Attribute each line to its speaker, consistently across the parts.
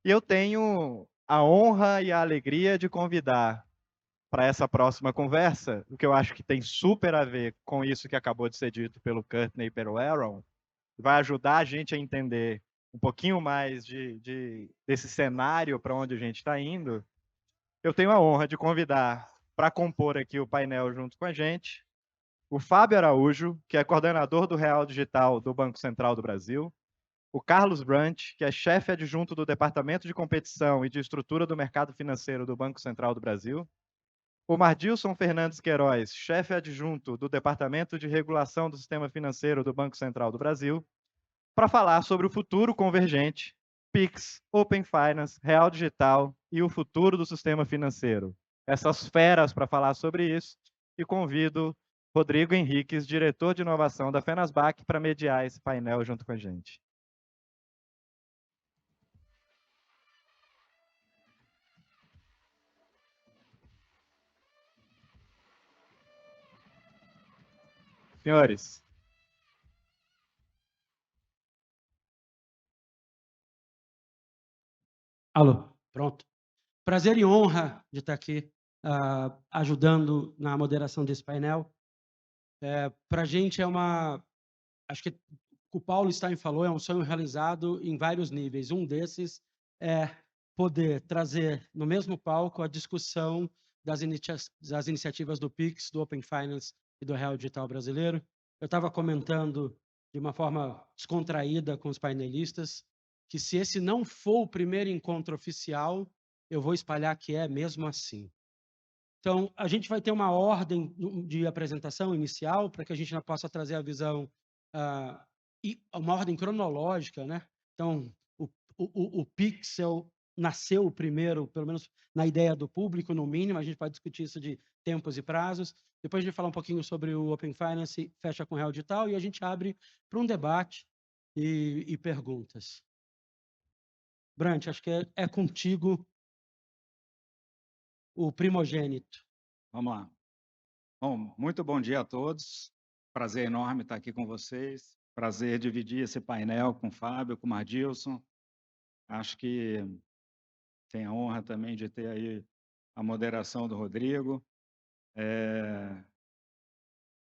Speaker 1: E eu tenho a honra e a alegria de convidar para essa próxima conversa, o que eu acho que tem super a ver com isso que acabou de ser dito pelo Courtney e pelo Aaron, vai ajudar a gente a entender um pouquinho mais desse cenário para onde a gente está indo. Eu tenho a honra de convidar para compor aqui o painel junto com a gente, o Fábio Araújo, que é coordenador do Real Digital do Banco Central do Brasil, o Carlos Brant, que é chefe adjunto do Departamento de Competição e de Estrutura do Mercado Financeiro do Banco Central do Brasil, o Mardilson Fernandes Queiroz, chefe adjunto do Departamento de Regulação do Sistema Financeiro do Banco Central do Brasil, para falar sobre o futuro convergente, Pix, Open Finance, Real Digital e o futuro do sistema financeiro. Essas feras para falar sobre isso, e convido Rodrigo Henriques, diretor de inovação da Fenasbac, para mediar esse painel junto com a gente. Senhores,
Speaker 2: Alô, pronto. Prazer e honra de estar aqui ajudando na moderação desse painel. Para a gente acho que o Paulo Stein falou, é um sonho realizado em vários níveis. Um desses é poder trazer no mesmo palco a discussão das iniciativas do Pix, do Open Finance e do Real Digital brasileiro. Eu estava comentando de uma forma descontraída com os painelistas que se esse não for o primeiro encontro oficial, eu vou espalhar que é mesmo assim. Então, a gente vai ter uma ordem de apresentação inicial para que a gente possa trazer a visão e uma ordem cronológica, né? Então, o Pixel nasceu primeiro, pelo menos na ideia do público, no mínimo, a gente pode discutir isso de tempos e prazos. Depois a gente falar um pouquinho sobre o Open Finance, fecha com o Real Digital, e a gente abre para um debate e perguntas. Brant, acho que é contigo o primogênito.
Speaker 3: Vamos lá. Bom, muito bom dia a todos. Prazer enorme estar aqui com vocês. Prazer dividir esse painel com o Fábio, com o Mardilson. Acho que tem a honra também de ter aí a moderação do Rodrigo.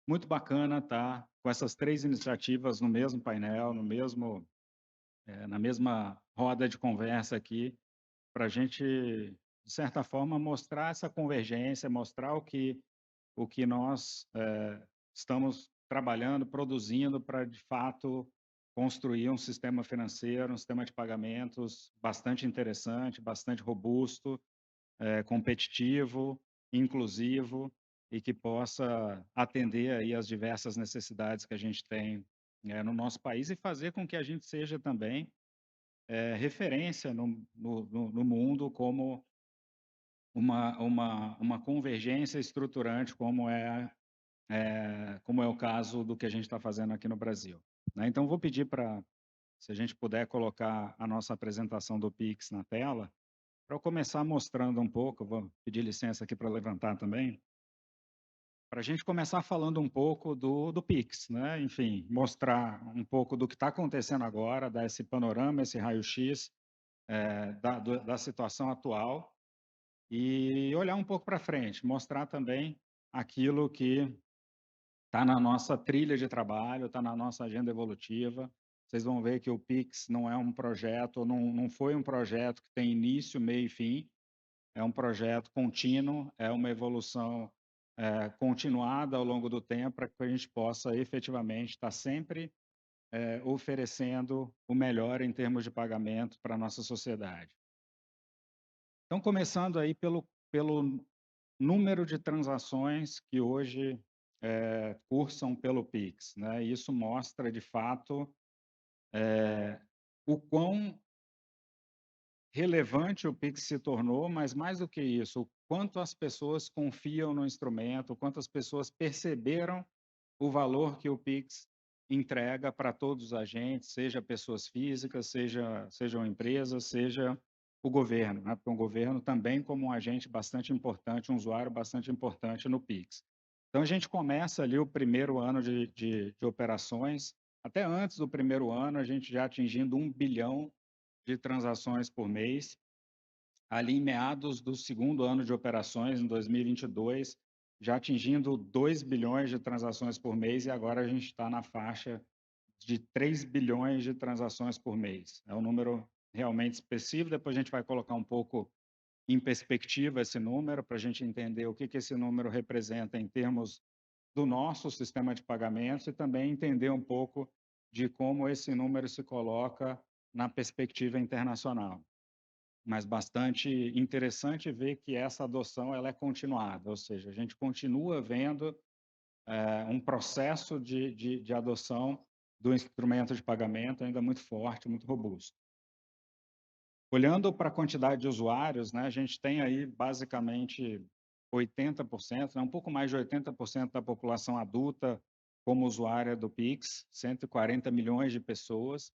Speaker 3: Muito bacana estar com essas três iniciativas no mesmo painel, na mesma roda de conversa aqui, para a gente, de certa forma, mostrar essa convergência, mostrar o que nós estamos trabalhando, produzindo para, de fato, construir um sistema financeiro, um sistema de pagamentos bastante interessante, bastante robusto, competitivo, inclusivo e que possa atender aí as diversas necessidades que a gente tem no nosso país e fazer com que a gente seja também referência no mundo como uma convergência estruturante, como é o caso do que a gente está fazendo aqui no Brasil. Né? Então, vou pedir para, se a gente puder colocar a nossa apresentação do Pix na tela, para eu começar mostrando um pouco, vou pedir licença aqui para levantar também, para a gente começar falando um pouco do Pix, né? Enfim, mostrar um pouco do que está acontecendo agora, dar esse panorama, esse raio-x da situação atual e olhar um pouco para frente, mostrar também aquilo que está na nossa trilha de trabalho, está na nossa agenda evolutiva. Vocês vão ver que o Pix não é um projeto, não foi um projeto que tem início, meio e fim, é um projeto contínuo, é uma evolução continuada ao longo do tempo para que a gente possa efetivamente estar sempre oferecendo o melhor em termos de pagamento para a nossa sociedade. Então, começando aí pelo número de transações que hoje cursam pelo Pix, né? Isso mostra, de fato, o quão relevante o Pix se tornou, mas mais do que isso, o quanto as pessoas confiam no instrumento, o quanto as pessoas perceberam o valor que o Pix entrega para todos os agentes, seja pessoas físicas, sejam empresas, seja o governo, né? Porque o governo também como um agente bastante importante, um usuário bastante importante no Pix. Então, a gente começa ali o primeiro ano de operações, até antes do primeiro ano, a gente já atingindo 1 bilhão de transações por mês, ali em meados do segundo ano de operações, em 2022, já atingindo 2 bilhões de transações por mês, e agora a gente está na faixa de 3 bilhões de transações por mês. É um número realmente expressivo. Depois a gente vai colocar um pouco em perspectiva esse número, para a gente entender o que esse número representa em termos do nosso sistema de pagamentos e também entender um pouco de como esse número se coloca na perspectiva internacional. Mas bastante interessante ver que essa adoção ela é continuada, ou seja, a gente continua vendo um processo de adoção do instrumento de pagamento ainda muito forte, muito robusto. Olhando para a quantidade de usuários, né, a gente tem aí basicamente 80%, né, um pouco mais de 80% da população adulta como usuária do Pix, 140 milhões de pessoas,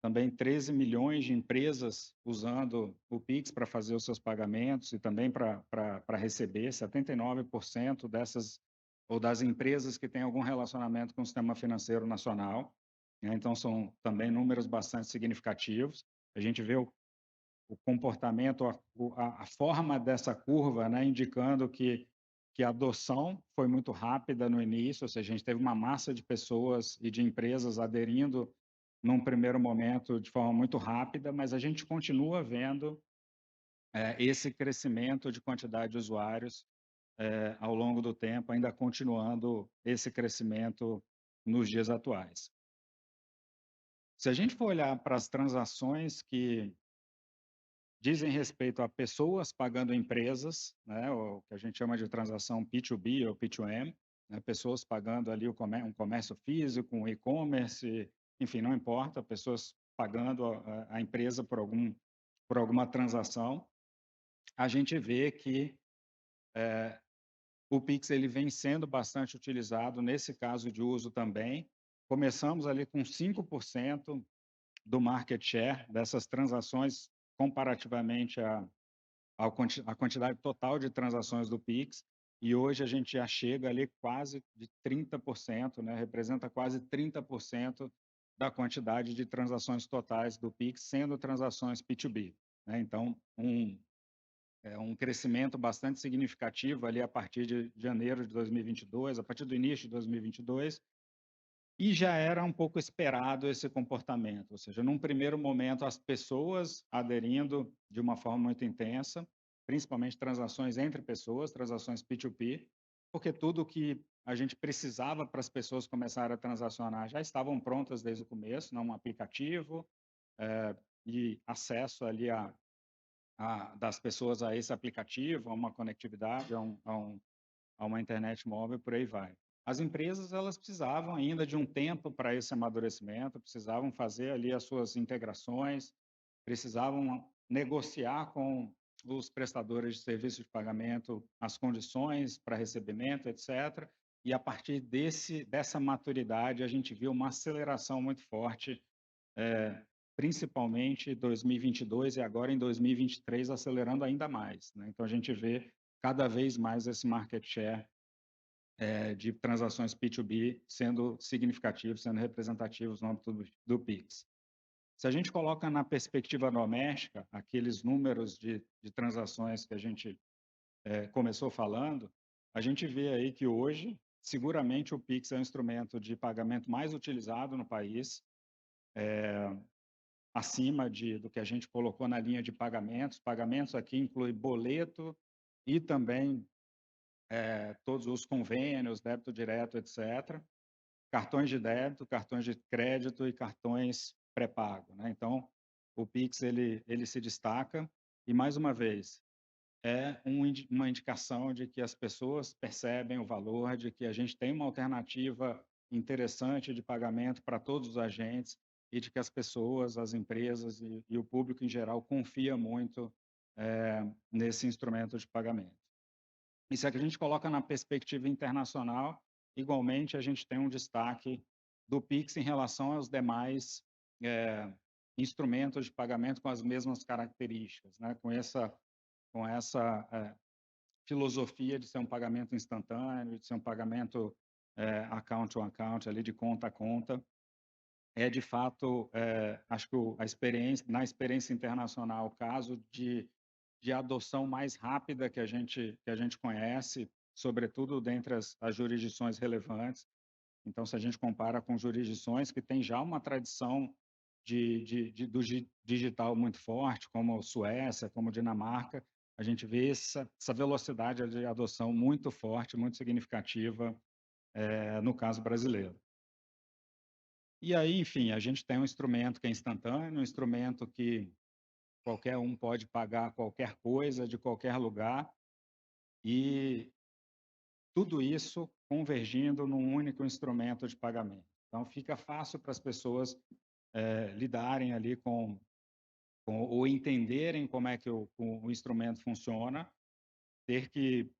Speaker 3: também 13 milhões de empresas usando o Pix para fazer os seus pagamentos e também para receber, 79% dessas ou das empresas que têm algum relacionamento com o sistema financeiro nacional, né, então são também números bastante significativos. A gente vê o comportamento, a forma dessa curva, né, indicando que a adoção foi muito rápida no início, ou seja, a gente teve uma massa de pessoas e de empresas aderindo num primeiro momento de forma muito rápida, mas a gente continua vendo esse crescimento de quantidade de usuários ao longo do tempo, ainda continuando esse crescimento nos dias atuais. Se a gente for olhar para as transações que dizem respeito a pessoas pagando empresas, né, o que a gente chama de transação P2B ou P2M, né, pessoas pagando ali um comércio físico, um e-commerce, enfim, não importa, pessoas pagando a empresa por alguma transação, a gente vê que o Pix ele vem sendo bastante utilizado nesse caso de uso também. Começamos ali com 5% do market share dessas transações comparativamente a quantidade total de transações do Pix, e hoje a gente já chega ali quase de 30%, né, representa quase 30% da quantidade de transações totais do Pix, sendo transações P2B, né? Então, um crescimento bastante significativo ali a partir de janeiro de 2022, a partir do início de 2022, e já era um pouco esperado esse comportamento, ou seja, num primeiro momento as pessoas aderindo de uma forma muito intensa, principalmente transações entre pessoas, transações P2P, porque tudo que a gente precisava para as pessoas começarem a transacionar já estavam prontas desde o começo, né? Um aplicativo e acesso ali das pessoas a esse aplicativo, a uma conectividade, a uma internet móvel, por aí vai. As empresas, elas precisavam ainda de um tempo para esse amadurecimento, precisavam fazer ali as suas integrações, precisavam negociar com os prestadores de serviços de pagamento as condições para recebimento, etc. E a partir dessa maturidade, a gente viu uma aceleração muito forte, principalmente em 2022 e agora em 2023, acelerando ainda mais, né? Então, a gente vê cada vez mais esse market share de transações P2B sendo significativos, sendo representativos no âmbito do Pix. Se a gente coloca na perspectiva doméstica, aqueles números de transações que a gente começou falando, a gente vê aí que hoje, seguramente o Pix é o instrumento de pagamento mais utilizado no país, acima do que a gente colocou na linha de pagamentos. Pagamentos aqui inclui boleto e também todos os convênios, débito direto, etc. Cartões de débito, cartões de crédito e cartões pré-pago, né? Então, o Pix ele se destaca e, mais uma vez, é uma indicação de que as pessoas percebem o valor, de que a gente tem uma alternativa interessante de pagamento para todos os agentes e de que as pessoas, as empresas e o público em geral confia muito nesse instrumento de pagamento. E se a gente coloca na perspectiva internacional, igualmente a gente tem um destaque do Pix em relação aos demais instrumentos de pagamento com as mesmas características, né? Com essa filosofia de ser um pagamento instantâneo, de ser um pagamento account to account, ali de conta a conta. é de fato, acho que na experiência internacional, o caso de adoção mais rápida que a gente conhece, sobretudo dentre as jurisdições relevantes. Então, se a gente compara com jurisdições que têm já uma tradição do digital muito forte, como Suécia, como Dinamarca, a gente vê essa velocidade de adoção muito forte, muito significativa, no caso brasileiro. E aí, enfim, a gente tem um instrumento que é instantâneo, um instrumento que qualquer um pode pagar qualquer coisa de qualquer lugar, e tudo isso convergindo num único instrumento de pagamento. Então, fica fácil para as pessoas lidarem ali ou entenderem como é que o instrumento funciona, ter que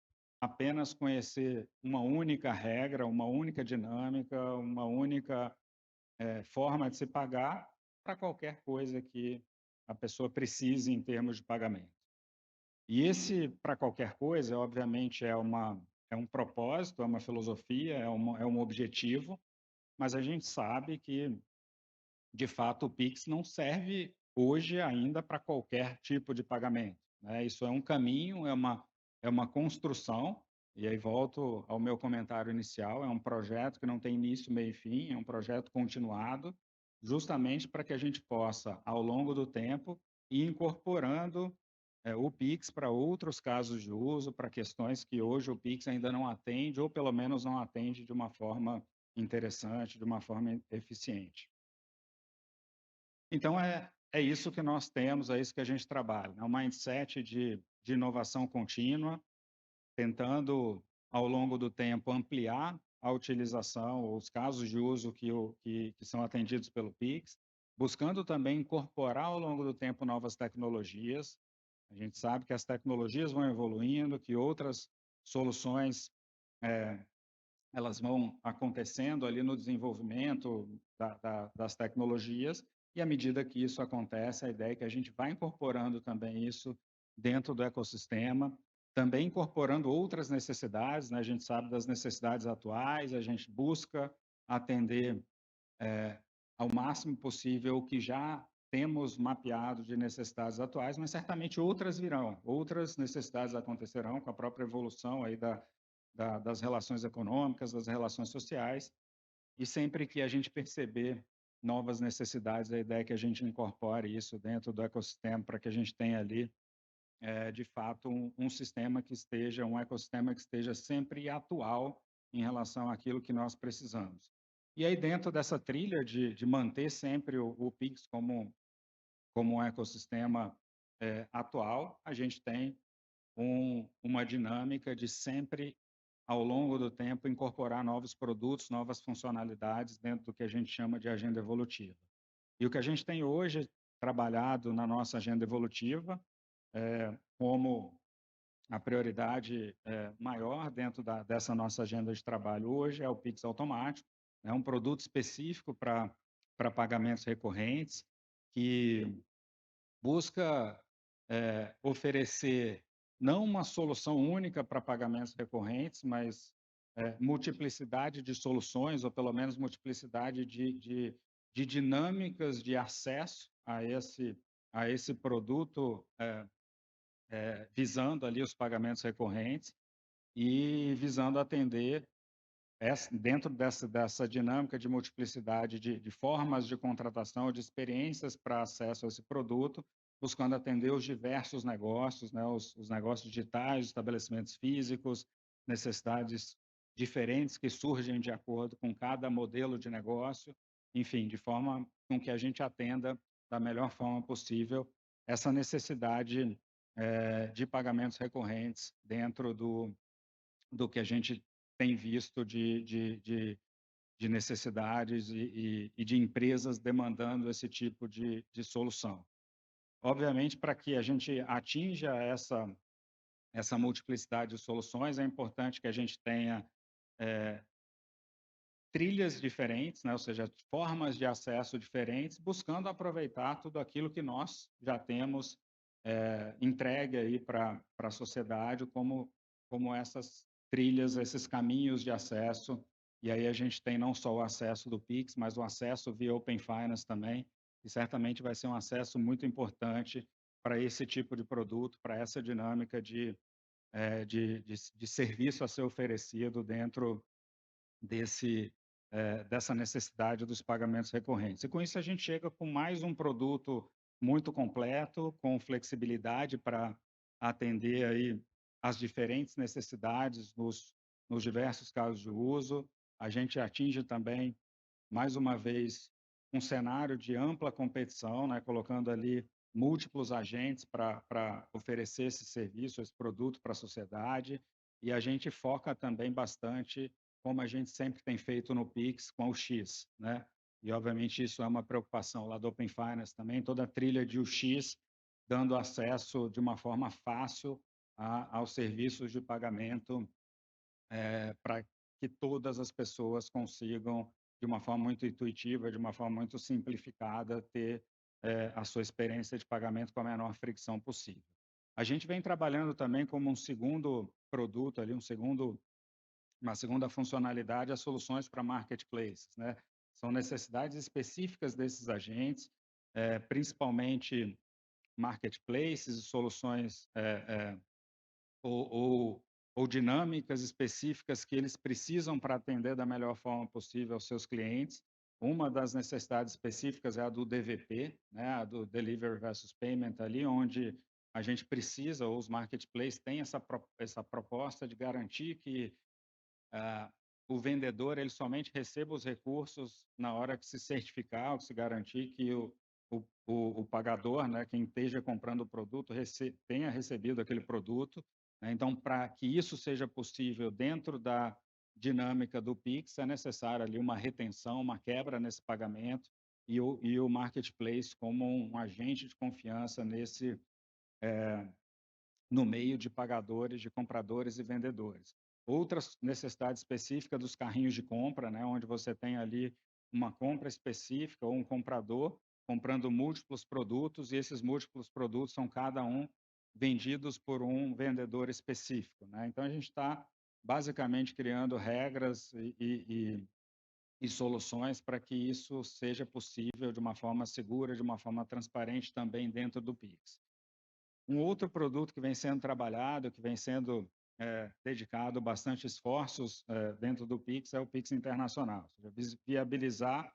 Speaker 3: apenas conhecer uma única regra, uma única dinâmica, uma única forma de se pagar para qualquer coisa que a pessoa precise em termos de pagamento. E esse, para qualquer coisa, obviamente, é um propósito, é uma filosofia, é um objetivo, mas a gente sabe que, de fato, o Pix não serve hoje ainda para qualquer tipo de pagamento, né? Isso é um caminho, é uma construção, e aí volto ao meu comentário inicial, é um projeto que não tem início, meio e fim, é um projeto continuado, justamente para que a gente possa, ao longo do tempo, ir incorporando o Pix para outros casos de uso, para questões que hoje o Pix ainda não atende, ou pelo menos não atende de uma forma interessante, de uma forma eficiente. Então, é isso que nós temos, é isso que a gente trabalha, é um mindset de inovação contínua, tentando, ao longo do tempo, ampliar a utilização, os casos de uso que são atendidos pelo Pix, buscando também incorporar, ao longo do tempo, novas tecnologias. A gente sabe que as tecnologias vão evoluindo, que outras soluções elas vão acontecendo ali no desenvolvimento das tecnologias, e à medida que isso acontece, a ideia é que a gente vai incorporando também isso dentro do ecossistema, também incorporando outras necessidades, né? A gente sabe das necessidades atuais, a gente busca atender ao máximo possível o que já temos mapeado de necessidades atuais, mas certamente outras virão, outras necessidades acontecerão com a própria evolução aí das relações econômicas, das relações sociais, e sempre que a gente perceber novas necessidades, a ideia é que a gente incorpore isso dentro do ecossistema para que a gente tenha ali, de fato, um ecossistema que esteja sempre atual em relação àquilo que nós precisamos. E aí, dentro dessa trilha de manter sempre o Pix como um ecossistema atual, a gente tem uma dinâmica de sempre, ao longo do tempo, incorporar novos produtos, novas funcionalidades dentro do que a gente chama de agenda evolutiva. E o que a gente tem hoje trabalhado na nossa agenda evolutiva, como a prioridade maior dentro dessa nossa agenda de trabalho hoje é o Pix automático, é um produto específico para pagamentos recorrentes, que busca oferecer não uma solução única para pagamentos recorrentes, mas multiplicidade de soluções, ou pelo menos multiplicidade de dinâmicas de acesso a esse produto, visando ali os pagamentos recorrentes e visando atender dentro dessa dinâmica de multiplicidade de formas de contratação, de experiências para acesso a esse produto, buscando atender os diversos negócios, né, os negócios digitais, estabelecimentos físicos, necessidades diferentes que surgem de acordo com cada modelo de negócio, enfim, de forma com que a gente atenda da melhor forma possível essa necessidade de pagamentos recorrentes dentro do que a gente tem visto de necessidades e de empresas demandando esse tipo de solução. Obviamente, para que a gente atinja essa multiplicidade de soluções, é importante que a gente tenha trilhas diferentes, né? Ou seja, formas de acesso diferentes, buscando aproveitar tudo aquilo que nós já temos entregue aí para a sociedade, como essas trilhas, esses caminhos de acesso E aí a gente tem não só o acesso do Pix, mas o acesso via Open Finance também, e certamente vai ser um acesso muito importante para esse tipo de produto, para essa dinâmica de serviço a ser oferecido dentro dessa necessidade dos pagamentos recorrentes. E com isso a gente chega com mais um produto muito completo, com flexibilidade para atender aí as diferentes necessidades nos diversos casos de uso. A gente atinge também, mais uma vez, um cenário de ampla competição, né, colocando ali múltiplos agentes para oferecer esse serviço, esse produto para a sociedade, e a gente foca também bastante, como a gente sempre tem feito no Pix, com o X, né? E, obviamente, isso é uma preocupação lá do Open Finance também, toda a trilha de UX, dando acesso de uma forma fácil aos serviços de pagamento para que todas as pessoas consigam, de uma forma muito intuitiva, de uma forma muito simplificada, ter a sua experiência de pagamento com a menor fricção possível. A gente vem trabalhando também como um segundo produto, ali, uma segunda funcionalidade, as soluções para marketplaces, né? São necessidades específicas desses agentes, principalmente marketplaces, soluções ou, ou dinâmicas específicas que eles precisam para atender da melhor forma possível aos seus clientes. Uma das necessidades específicas é a do DVP, né, a do Delivery versus Payment ali, onde a gente precisa, ou os marketplaces têm essa proposta de garantir que o vendedor ele somente receba os recursos na hora que se certificar, ou que se garantir que o pagador, né, quem esteja comprando o produto, tenha recebido aquele produto, né? Então, para que isso seja possível dentro da dinâmica do Pix, é necessário ali uma retenção, uma quebra nesse pagamento, e o marketplace como um agente de confiança no meio de pagadores, de compradores e vendedores. Outras necessidades específicas dos carrinhos de compra, né, onde você tem ali uma compra específica ou um comprador comprando múltiplos produtos, e esses múltiplos produtos são cada um vendidos por um vendedor específico, né? Então a gente está basicamente criando regras e soluções para que isso seja possível de uma forma segura, de uma forma transparente também dentro do Pix. Um outro produto que vem sendo trabalhado, que vem sendo dedicado bastante esforços dentro do Pix, é o Pix Internacional, ou seja, viabilizar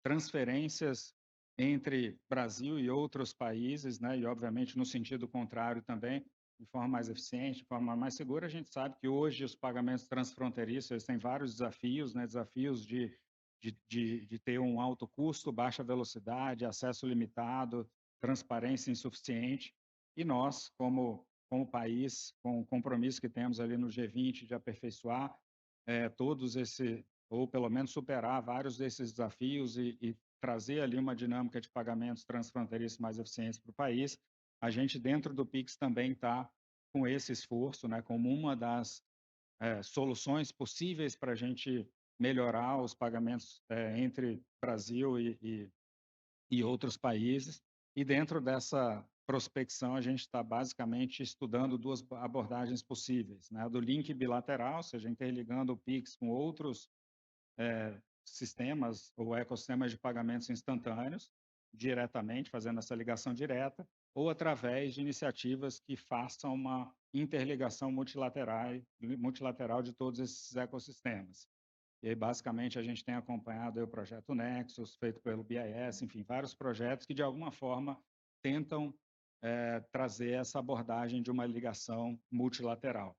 Speaker 3: transferências entre Brasil e outros países, né? E, obviamente, no sentido contrário também, de forma mais eficiente, de forma mais segura. A gente sabe que hoje os pagamentos transfronteiriços têm vários desafios, né? Desafios de ter um alto custo, baixa velocidade, acesso limitado, transparência insuficiente. E nós, como país, com o compromisso que temos ali no G20 de aperfeiçoar ou pelo menos superar vários desses desafios e trazer ali uma dinâmica de pagamentos transfronteiriços mais eficientes para o país, a gente dentro do Pix também está com esse esforço, né, como uma das soluções possíveis para a gente melhorar os pagamentos entre Brasil e outros países. E dentro dessa prospecção, a gente está basicamente estudando duas abordagens possíveis, né? A do link bilateral, ou seja, interligando o Pix com outros sistemas ou ecossistemas de pagamentos instantâneos, diretamente, fazendo essa ligação direta, ou através de iniciativas que façam uma interligação multilateral de todos esses ecossistemas. E aí, basicamente, a gente tem acompanhado o projeto Nexus, feito pelo BIS, enfim, vários projetos que, de alguma forma, tentam trazer essa abordagem de uma ligação multilateral.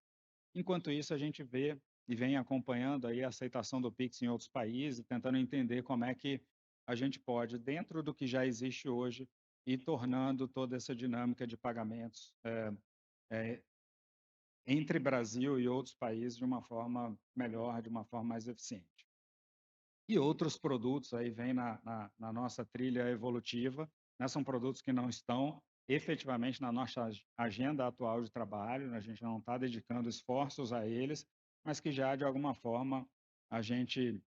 Speaker 3: Enquanto isso, a gente vê e vem acompanhando aí a aceitação do Pix em outros países, tentando entender como é que a gente pode, dentro do que já existe hoje, ir tornando toda essa dinâmica de pagamentos entre Brasil e outros países de uma forma melhor, de uma forma mais eficiente. E outros produtos aí vêm na nossa trilha evolutiva, né? São produtos que não estão efetivamente na nossa agenda atual de trabalho, né? A gente não está dedicando esforços a eles, mas que já, de alguma forma, a gente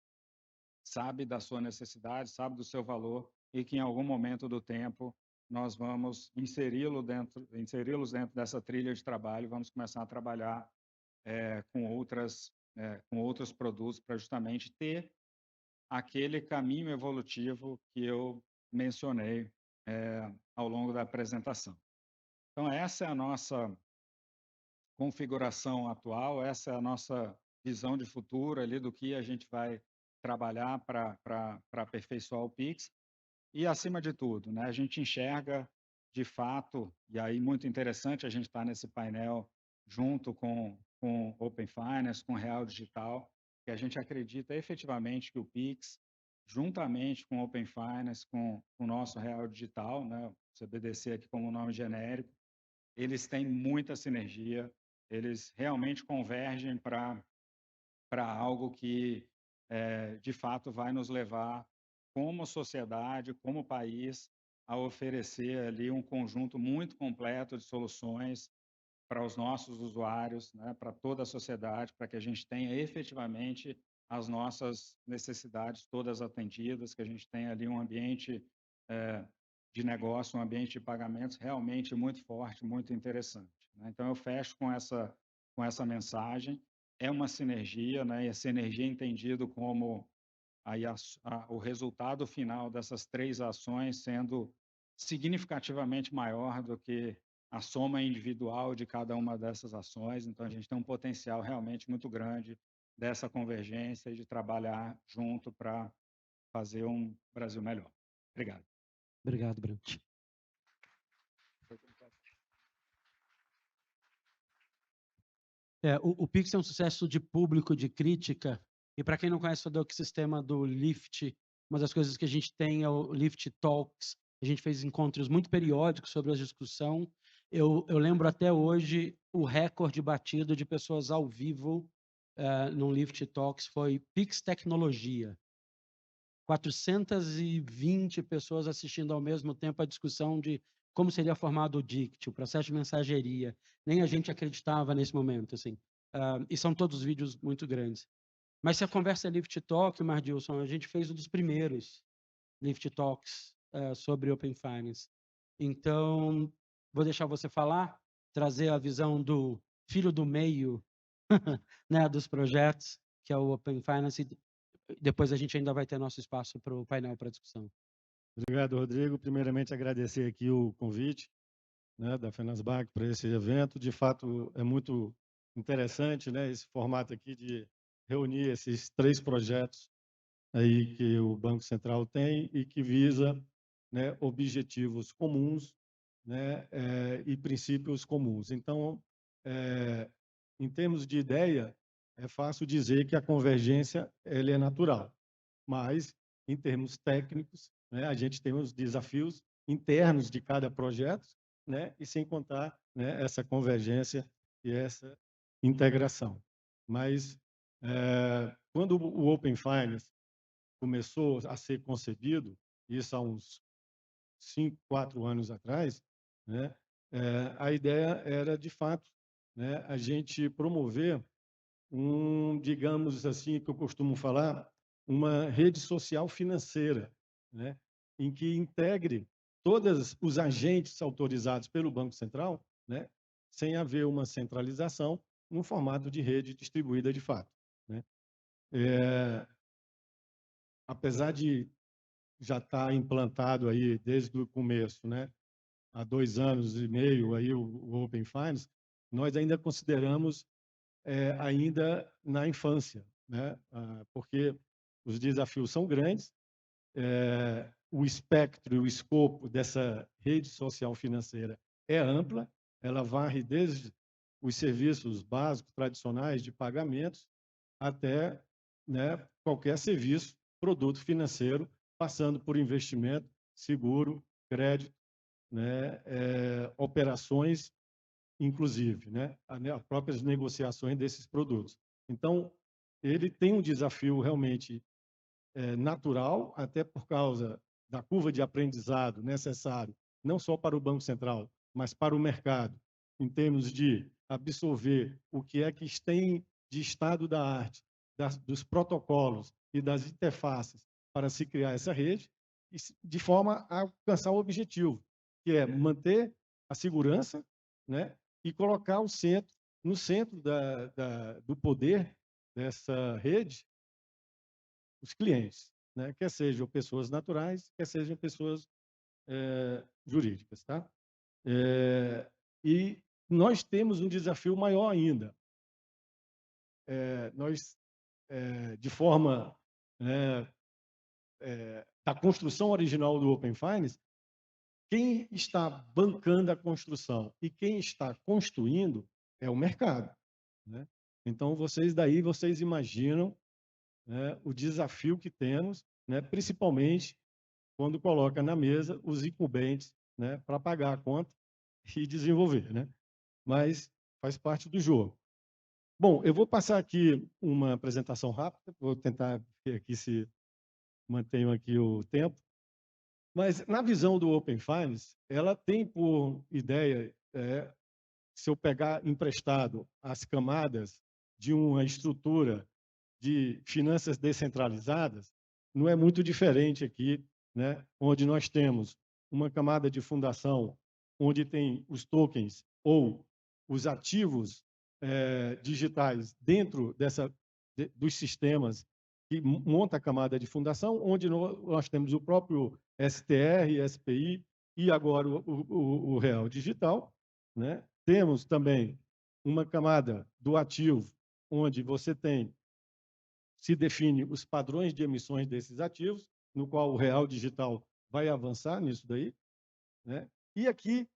Speaker 3: sabe da sua necessidade, sabe do seu valor e que em algum momento do tempo nós vamos inseri-los dentro dessa trilha de trabalho, vamos começar a trabalhar com outras com outros produtos para justamente ter aquele caminho evolutivo que eu mencionei ao longo da apresentação. Então, essa é a nossa configuração atual, essa é a nossa visão de futuro ali do que a gente vai trabalhar para aperfeiçoar o Pix. E, acima de tudo, né, a gente enxerga, de fato, e aí muito interessante a gente estar nesse painel junto com Open Finance, com Real Digital, que a gente acredita efetivamente que o Pix, juntamente com Open Finance, com o nosso Real Digital, né, o CBDC aqui como nome genérico, eles têm muita sinergia, eles realmente convergem para algo que, de fato, vai nos levar, como sociedade, como país, a oferecer ali um conjunto muito completo de soluções para os nossos usuários, né, para toda a sociedade, para que a gente tenha efetivamente as nossas necessidades todas atendidas, que a gente tenha ali um ambiente de negócio, um ambiente de pagamentos realmente muito forte, muito interessante, né? Então, eu fecho com essa mensagem. É uma sinergia, né? E essa sinergia é entendido como aí o resultado final dessas 3 ações sendo significativamente maior do que a soma individual de cada uma dessas ações. Então, a gente tem um potencial realmente muito grande dessa convergência e de trabalhar junto para fazer um Brasil melhor. Obrigado.
Speaker 2: Obrigado, Brant. O Pix é um sucesso de público, de crítica. E para quem não conhece o ecossistema do Lift, uma das coisas que a gente tem é o Lift Talks. A gente fez encontros muito periódicos sobre a discussão. Eu lembro até hoje o recorde batido de pessoas ao vivo no Lift Talks foi Pix Tecnologia. 420 pessoas assistindo ao mesmo tempo a discussão de como seria formado o DICT, o processo de mensageria. Nem a gente acreditava nesse momento, assim. E são todos vídeos muito grandes. Mas se a conversa é Lift Talk, Mardilson, a gente fez um dos primeiros Lift Talks sobre Open Finance. Então, vou deixar você falar, trazer a visão do filho do meio né, dos projetos, que é o Open Finance. Depois a gente ainda vai ter nosso espaço para o painel para discussão.
Speaker 4: Obrigado, Rodrigo. Primeiramente, agradecer aqui o convite, né, da Finansbank para esse evento. De fato, é muito interessante, né, esse formato aqui de reunir esses 3 projetos aí que o Banco Central tem e que visa, né, objetivos comuns, né, e princípios comuns. Então, em termos de ideia, é fácil dizer que a convergência ela é natural, mas em termos técnicos, né, a gente tem os desafios internos de cada projeto, né, e sem contar, né, essa convergência e essa integração. Mas quando o Open Finance começou a ser concebido, isso há uns 5, 4 anos atrás, né, a ideia era, de fato, né, a gente promover digamos assim, que eu costumo falar, uma rede social financeira, né, em que integre todos os agentes autorizados pelo Banco Central, né, sem haver uma centralização, no formato de rede distribuída de fato, né. Apesar de já estar implantado aí desde o começo, né, há 2 anos e meio aí o Open Finance, nós ainda consideramos ainda na infância, né? Porque os desafios são grandes, o espectro e o escopo dessa rede social financeira é ampla, ela varre desde os serviços básicos tradicionais de pagamentos até, né, qualquer serviço, produto financeiro, passando por investimento, seguro, crédito, né, operações inclusive, né, as próprias negociações desses produtos. Então, ele tem um desafio realmente natural, até por causa da curva de aprendizado necessário, não só para o Banco Central, mas para o mercado, em termos de absorver o que é que tem de estado da arte, dos protocolos e das interfaces para se criar essa rede, de forma a alcançar o objetivo, que é manter a segurança, né, e colocar no centro do poder dessa rede os clientes, né? Quer sejam pessoas naturais, quer sejam pessoas jurídicas, tá? E nós temos um desafio maior ainda. Nós, de forma da construção original do Open Finance, quem está bancando a construção e quem está construindo é o mercado, né? Então, vocês imaginam, né, o desafio que temos, né, principalmente quando coloca na mesa os incumbentes, né, para pagar a conta e desenvolver, né? Mas faz parte do jogo. Bom, eu vou passar aqui uma apresentação rápida, vou tentar ver aqui se mantenho aqui o tempo. Mas na visão do Open Finance, ela tem por ideia, se eu pegar emprestado as camadas de uma estrutura de finanças descentralizadas, não é muito diferente aqui, né, onde nós temos uma camada de fundação, onde tem os tokens ou os ativos digitais dentro dos sistemas que monta a camada de fundação, onde nós temos o próprio STR, SPI e agora o Real Digital, né? Temos também uma camada do ativo, onde você se define os padrões de emissões desses ativos, no qual o Real Digital vai avançar nisso daí, né? E aqui,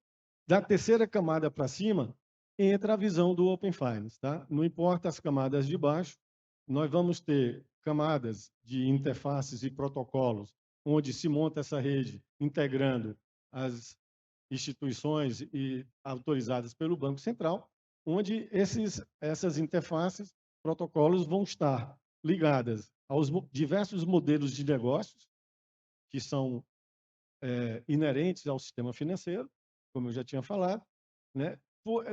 Speaker 4: da terceira camada para cima, entra a visão do Open Finance, tá? Não importa as camadas de baixo, nós vamos ter camadas de interfaces e protocolos, onde se monta essa rede integrando as instituições autorizadas pelo Banco Central, onde essas interfaces, protocolos vão estar ligadas aos diversos modelos de negócios que são inerentes ao sistema financeiro, como eu já tinha falado, né?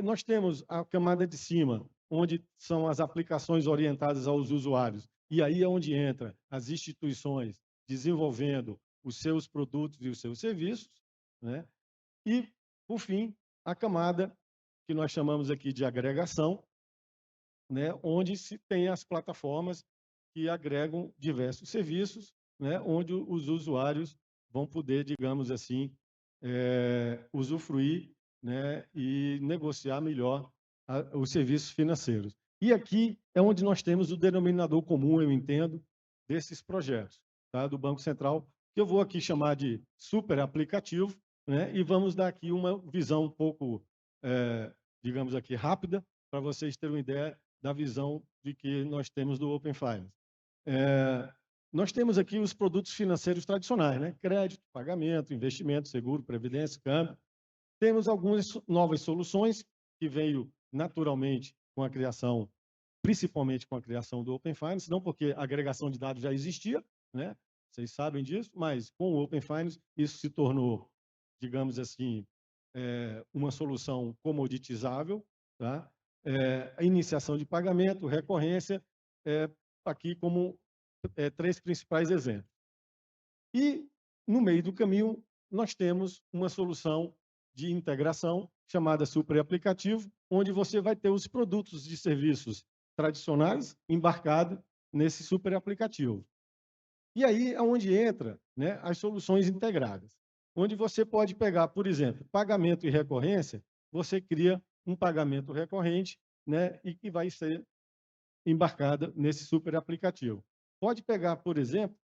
Speaker 4: Nós temos a camada de cima, onde são as aplicações orientadas aos usuários, e aí é onde entra as instituições desenvolvendo os seus produtos e os seus serviços, né? E, por fim, a camada que nós chamamos aqui de agregação, né? Onde se tem as plataformas que agregam diversos serviços, né? Onde os usuários vão poder, digamos assim, usufruir, né, e negociar melhor os serviços financeiros. E aqui é onde nós temos o denominador comum, eu entendo, desses projetos, tá, do Banco Central, que eu vou aqui chamar de super aplicativo, né, e vamos dar aqui uma visão um pouco, digamos aqui, rápida, para vocês terem uma ideia da visão de que nós temos do Open Finance. Nós temos aqui os produtos financeiros tradicionais, né? Crédito, pagamento, investimento, seguro, previdência, câmbio. Temos algumas novas soluções que veio naturalmente com a criação, principalmente com a criação do Open Finance, não porque a agregação de dados já existia, né? Vocês sabem disso, mas com o Open Finance isso se tornou, digamos assim, uma solução comoditizável, tá? A iniciação de pagamento, recorrência, aqui como três principais exemplos. E, no meio do caminho, nós temos uma solução de integração chamada Super Aplicativo, onde você vai ter os produtos e serviços tradicionais embarcados nesse Super Aplicativo. E aí é onde entra, né, as soluções integradas, onde você pode pegar, por exemplo, pagamento e recorrência, você cria um pagamento recorrente, né, e que vai ser embarcada nesse super aplicativo. Pode pegar, por exemplo,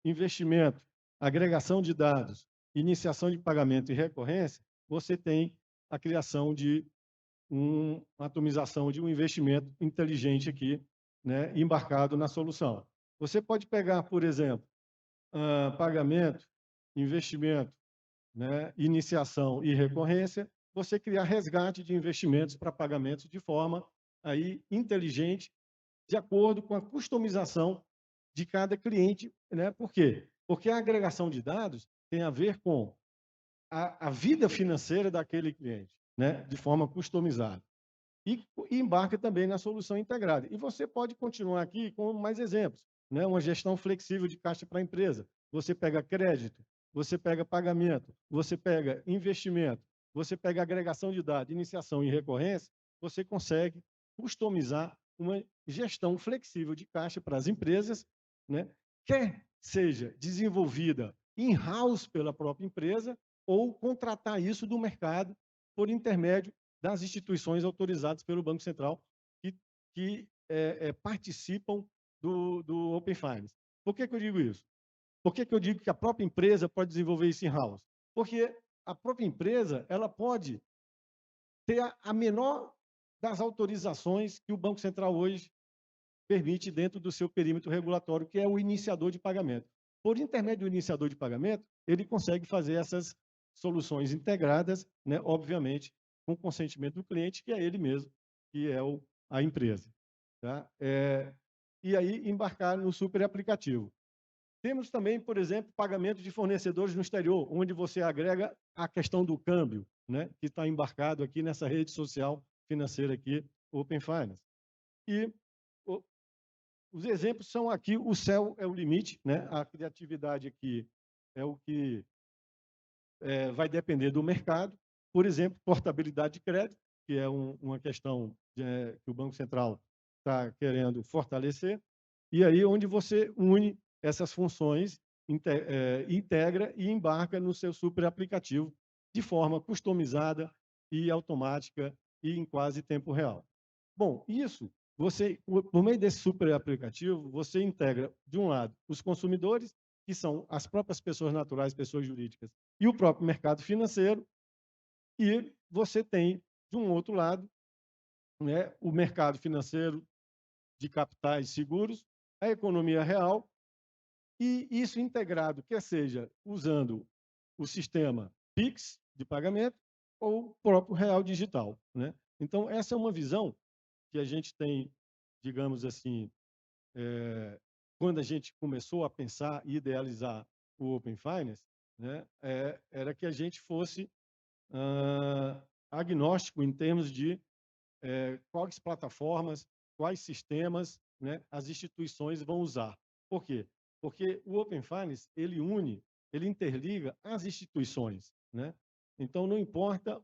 Speaker 4: investimento, agregação de dados, iniciação de pagamento e recorrência, você tem a criação de uma atomização de um investimento inteligente aqui, né, embarcado na solução. Você pode pegar, por exemplo, pagamento, investimento, né, iniciação e recorrência, você criar resgate de investimentos para pagamentos de forma aí inteligente, de acordo com a customização de cada cliente, né? Por quê? Porque a agregação de dados tem a ver com a vida financeira daquele cliente, né? De forma customizada. E embarca também na solução integrada. E você pode continuar aqui com mais exemplos, né? Uma gestão flexível de caixa para a empresa. Você pega crédito, você pega pagamento, você pega investimento, você pega agregação de dados, iniciação e recorrência, você consegue customizar uma gestão flexível de caixa para as empresas, né? Quer seja desenvolvida in-house pela própria empresa ou contratar isso do mercado por intermédio das instituições autorizadas pelo Banco Central que participam do Open Finance. Por que eu digo isso? Por que eu digo que a própria empresa pode desenvolver isso in-house? Porque a própria empresa ela pode ter a menor das autorizações que o Banco Central hoje permite dentro do seu perímetro regulatório, que é o iniciador de pagamento. Por intermédio do iniciador de pagamento, ele consegue fazer essas soluções integradas, né, obviamente, com consentimento do cliente, que é ele mesmo, que é a empresa. Tá? E aí embarcar no super aplicativo. Temos também, por exemplo, pagamento de fornecedores no exterior, onde você agrega a questão do câmbio, né, que está embarcado aqui nessa rede social financeira aqui, Open Finance. E os exemplos são aqui, o céu é o limite, né? A criatividade aqui é o que vai depender do mercado. Por exemplo, portabilidade de crédito, que é uma questão que o Banco Central está querendo fortalecer. E aí onde você une essas funções, integra e embarca no seu super aplicativo de forma customizada e automática e em quase tempo real. Bom, isso, por meio desse super aplicativo, você integra, de um lado, os consumidores, que são as próprias pessoas naturais, pessoas jurídicas, e o próprio mercado financeiro, e você tem, de um outro lado, né, o mercado financeiro de capitais seguros, a economia real, e isso integrado, quer seja usando o sistema Pix de pagamento ou o próprio real digital, né? Então, essa é uma visão que a gente tem, digamos assim, quando a gente começou a pensar e idealizar o Open Finance, né, era que a gente fosse agnóstico em termos de quais plataformas, quais sistemas, né, as instituições vão usar. Por quê? Porque o Open Finance, ele une, ele interliga as instituições, né? Então, não importa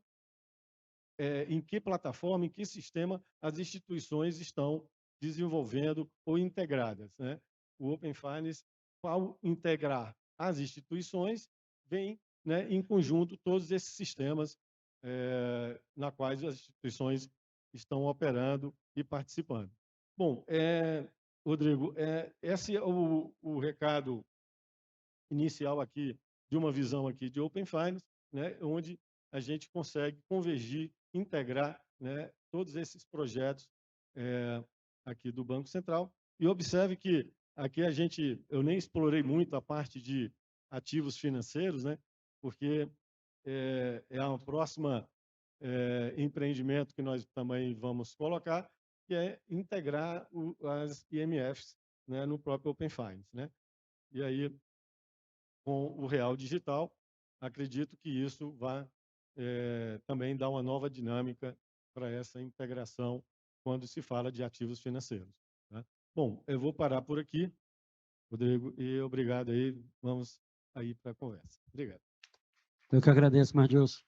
Speaker 4: em que plataforma, em que sistema as instituições estão desenvolvendo ou integradas, né? O Open Finance, ao integrar as instituições, vem, né, em conjunto todos esses sistemas na quais as instituições estão operando e participando. Bom, Rodrigo, esse é o recado inicial aqui de uma visão aqui de Open Finance, né, onde a gente consegue convergir, integrar, né, todos esses projetos aqui do Banco Central. E observe que aqui eu nem explorei muito a parte de ativos financeiros, né, porque é a próxima empreendimento que nós também vamos colocar, que é integrar as IMFs, né, no próprio Open Finance, né? E aí, com o real digital, acredito que isso vai também dar uma nova dinâmica para essa integração quando se fala de ativos financeiros. Tá? Bom, eu vou parar por aqui, Rodrigo, e obrigado aí. Vamos aí para a conversa. Obrigado.
Speaker 2: Eu que agradeço, Mardilson.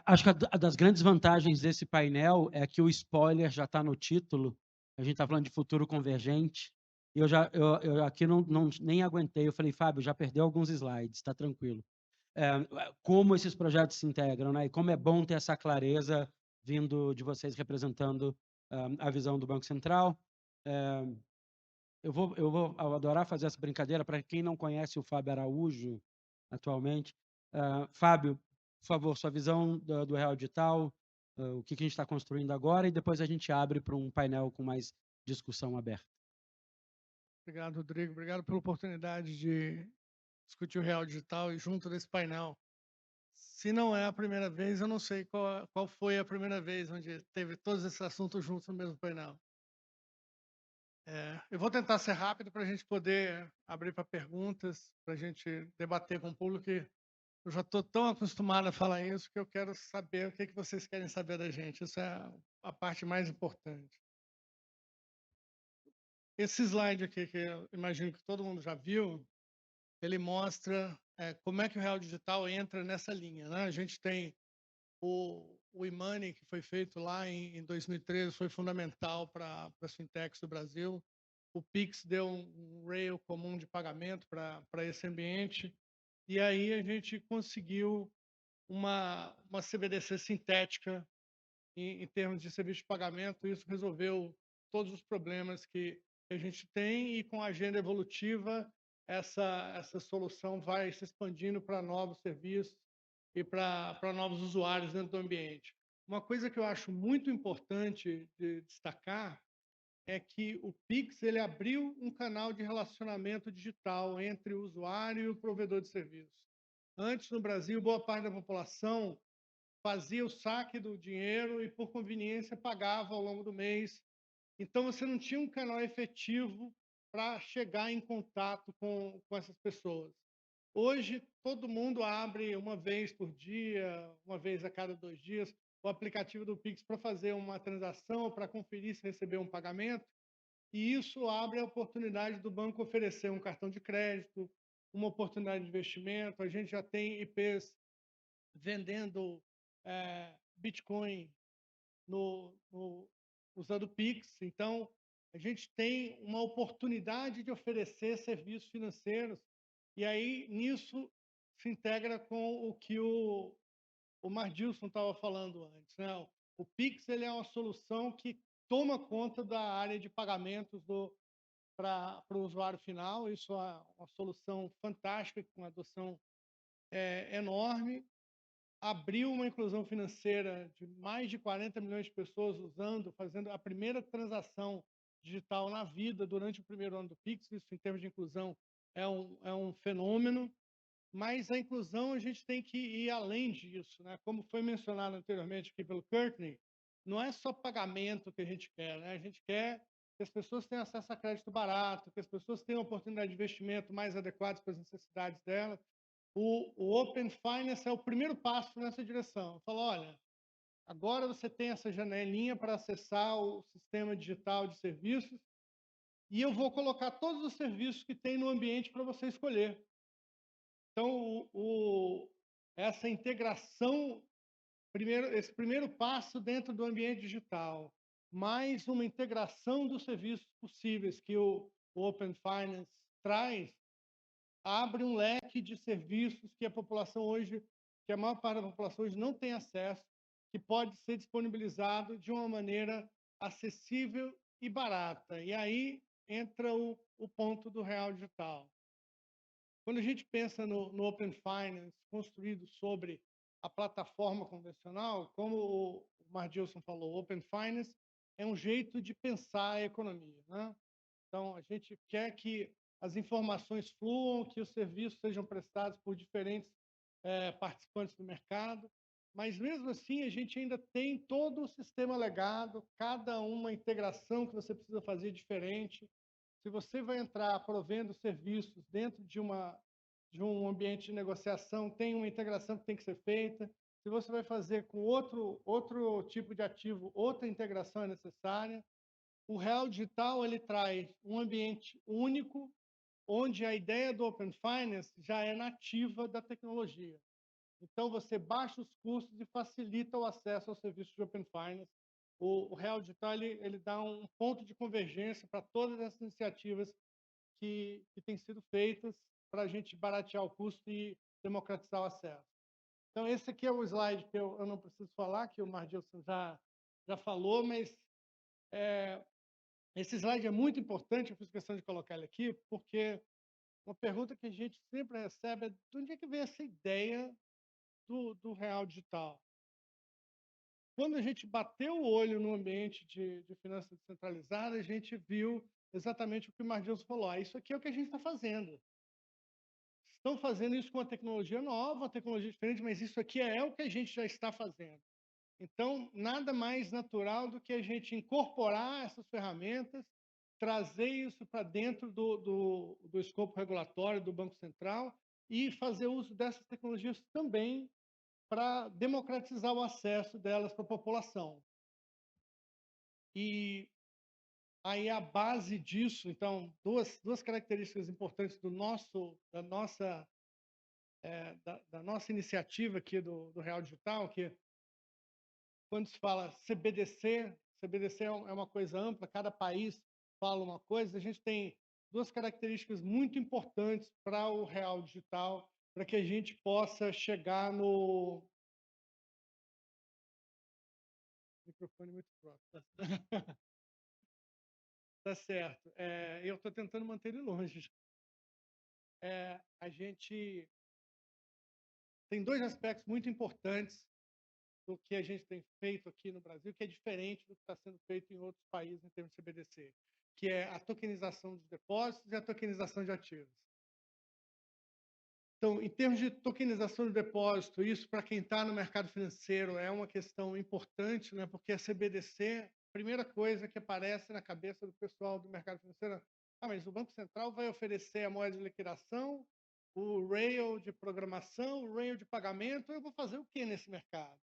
Speaker 2: Acho que a das grandes vantagens desse painel é que o spoiler já está no título. A gente está falando de futuro convergente. E eu aqui nem aguentei. Eu falei, Fábio, já perdeu alguns slides, está tranquilo. Como esses projetos se integram, né? E como é bom ter essa clareza vindo de vocês representando a visão do Banco Central. Eu vou adorar fazer essa brincadeira para quem não conhece o Fábio Araújo atualmente. Fábio, por favor, sua visão do Real Digital, o que a gente está construindo agora, e depois a gente abre para um painel com mais discussão aberta.
Speaker 5: Obrigado, Rodrigo. Obrigado pela oportunidade de discutir o Real Digital e junto desse painel. Se não é a primeira vez, eu não sei qual foi a primeira vez onde teve todos esses assuntos juntos no mesmo painel. Eu vou tentar ser rápido para a gente poder abrir para perguntas, para a gente debater com o público, que eu já estou tão acostumado a falar isso que eu quero saber o que vocês querem saber da gente. Isso é a parte mais importante. Esse slide aqui, que eu imagino que todo mundo já viu, ele mostra como é que o Real Digital entra nessa linha, né? A gente tem o o e-money que foi feito lá em 2013 foi fundamental para as fintechs do Brasil. O Pix deu um rail comum de pagamento para esse ambiente. E aí a gente conseguiu uma CBDC sintética em termos de serviço de pagamento. Isso resolveu todos os problemas que a gente tem, e com a agenda evolutiva, essa solução vai se expandindo para novos serviços e para novos usuários dentro do ambiente. Uma coisa que eu acho muito importante de destacar é que o Pix ele abriu um canal de relacionamento digital entre o usuário e o provedor de serviço. Antes, no Brasil, boa parte da população fazia o saque do dinheiro e, por conveniência, pagava ao longo do mês. Então, você não tinha um canal efetivo para chegar em contato com essas pessoas. Hoje, todo mundo abre uma vez por dia, uma vez a cada 2 dias, o aplicativo do Pix para fazer uma transação, para conferir se recebeu um pagamento, e isso abre a oportunidade do banco oferecer um cartão de crédito, uma oportunidade de investimento. A gente já tem IPs vendendo Bitcoin usando Pix. Então, a gente tem uma oportunidade de oferecer serviços financeiros, e aí nisso se integra com o que o Mardilson estava falando antes, né? O Pix ele é uma solução que toma conta da área de pagamentos para o usuário final. Isso é uma solução fantástica, com uma adoção enorme. Abriu uma inclusão financeira de mais de 40 milhões de pessoas usando, fazendo a primeira transação digital na vida durante o primeiro ano do Pix. Isso, em termos de inclusão, é um fenômeno. Mas a inclusão, a gente tem que ir além disso, né? Como foi mencionado anteriormente aqui pelo Courtney, não é só pagamento que a gente quer, né? A gente quer que as pessoas tenham acesso a crédito barato, que as pessoas tenham oportunidade de investimento mais adequados para as necessidades delas. O Open Finance é o primeiro passo nessa direção. Fala, olha, agora você tem essa janelinha para acessar o sistema digital de serviços, e eu vou colocar todos os serviços que tem no ambiente para você escolher. Então, essa integração, esse primeiro passo dentro do ambiente digital, mais uma integração dos serviços possíveis que o Open Finance traz, abre um leque de serviços que a população hoje, que a maior parte da população hoje não tem acesso, que pode ser disponibilizado de uma maneira acessível e barata. E aí entra o ponto do real digital. Quando a gente pensa no Open Finance, construído sobre a plataforma convencional, como o Mardilson falou, o Open Finance é um jeito de pensar a economia, né? Então, a gente quer que as informações fluam, que os serviços sejam prestados por diferentes participantes do mercado, mas, mesmo assim, a gente ainda tem todo o sistema legado, cada uma integração que você precisa fazer diferente. Se você vai entrar provendo serviços dentro de um ambiente de negociação, tem uma integração que tem que ser feita. Se você vai fazer com outro tipo de ativo, outra integração é necessária. O Real Digital ele traz um ambiente único, onde a ideia do Open Finance já é nativa da tecnologia. Então, você baixa os custos e facilita o acesso ao serviço de Open Finance. O Real Digital ele dá um ponto de convergência para todas essas iniciativas que têm sido feitas para a gente baratear o custo e democratizar o acesso. Então, esse aqui é o slide que eu não preciso falar, que o Mardilson já falou, mas esse slide é muito importante. Eu fiz questão de colocar ele aqui, porque uma pergunta que a gente sempre recebe é: de onde é que veio essa ideia do real digital? Quando a gente bateu o olho no ambiente de finanças descentralizadas, a gente viu exatamente o que o Mardilson falou. Isso aqui é o que a gente está fazendo. Estão fazendo isso com uma tecnologia nova, uma tecnologia diferente, mas isso aqui é o que a gente já está fazendo. Então, nada mais natural do que a gente incorporar essas ferramentas, trazer isso para dentro do escopo regulatório do Banco Central e fazer uso dessas tecnologias também para democratizar o acesso delas para a população. E aí a base disso, então, duas características importantes da nossa iniciativa aqui do Real Digital, que quando se fala CBDC, CBDC é uma coisa ampla, cada país fala uma coisa, a gente tem duas características muito importantes para o real digital, para que a gente possa chegar no... Microfone muito próximo. Tá certo. Eu estou tentando manter ele longe. A gente tem dois aspectos muito importantes do que a gente tem feito aqui no Brasil, que é diferente do que está sendo feito em outros países em termos de CBDC, que é a tokenização dos depósitos e a tokenização de ativos. Então, em termos de tokenização de depósito, isso para quem está no mercado financeiro é uma questão importante, né? Porque a CBDC, a primeira coisa que aparece na cabeça do pessoal do mercado financeiro, mas o Banco Central vai oferecer a moeda de liquidação, o rail de programação, o rail de pagamento, eu vou fazer o que nesse mercado?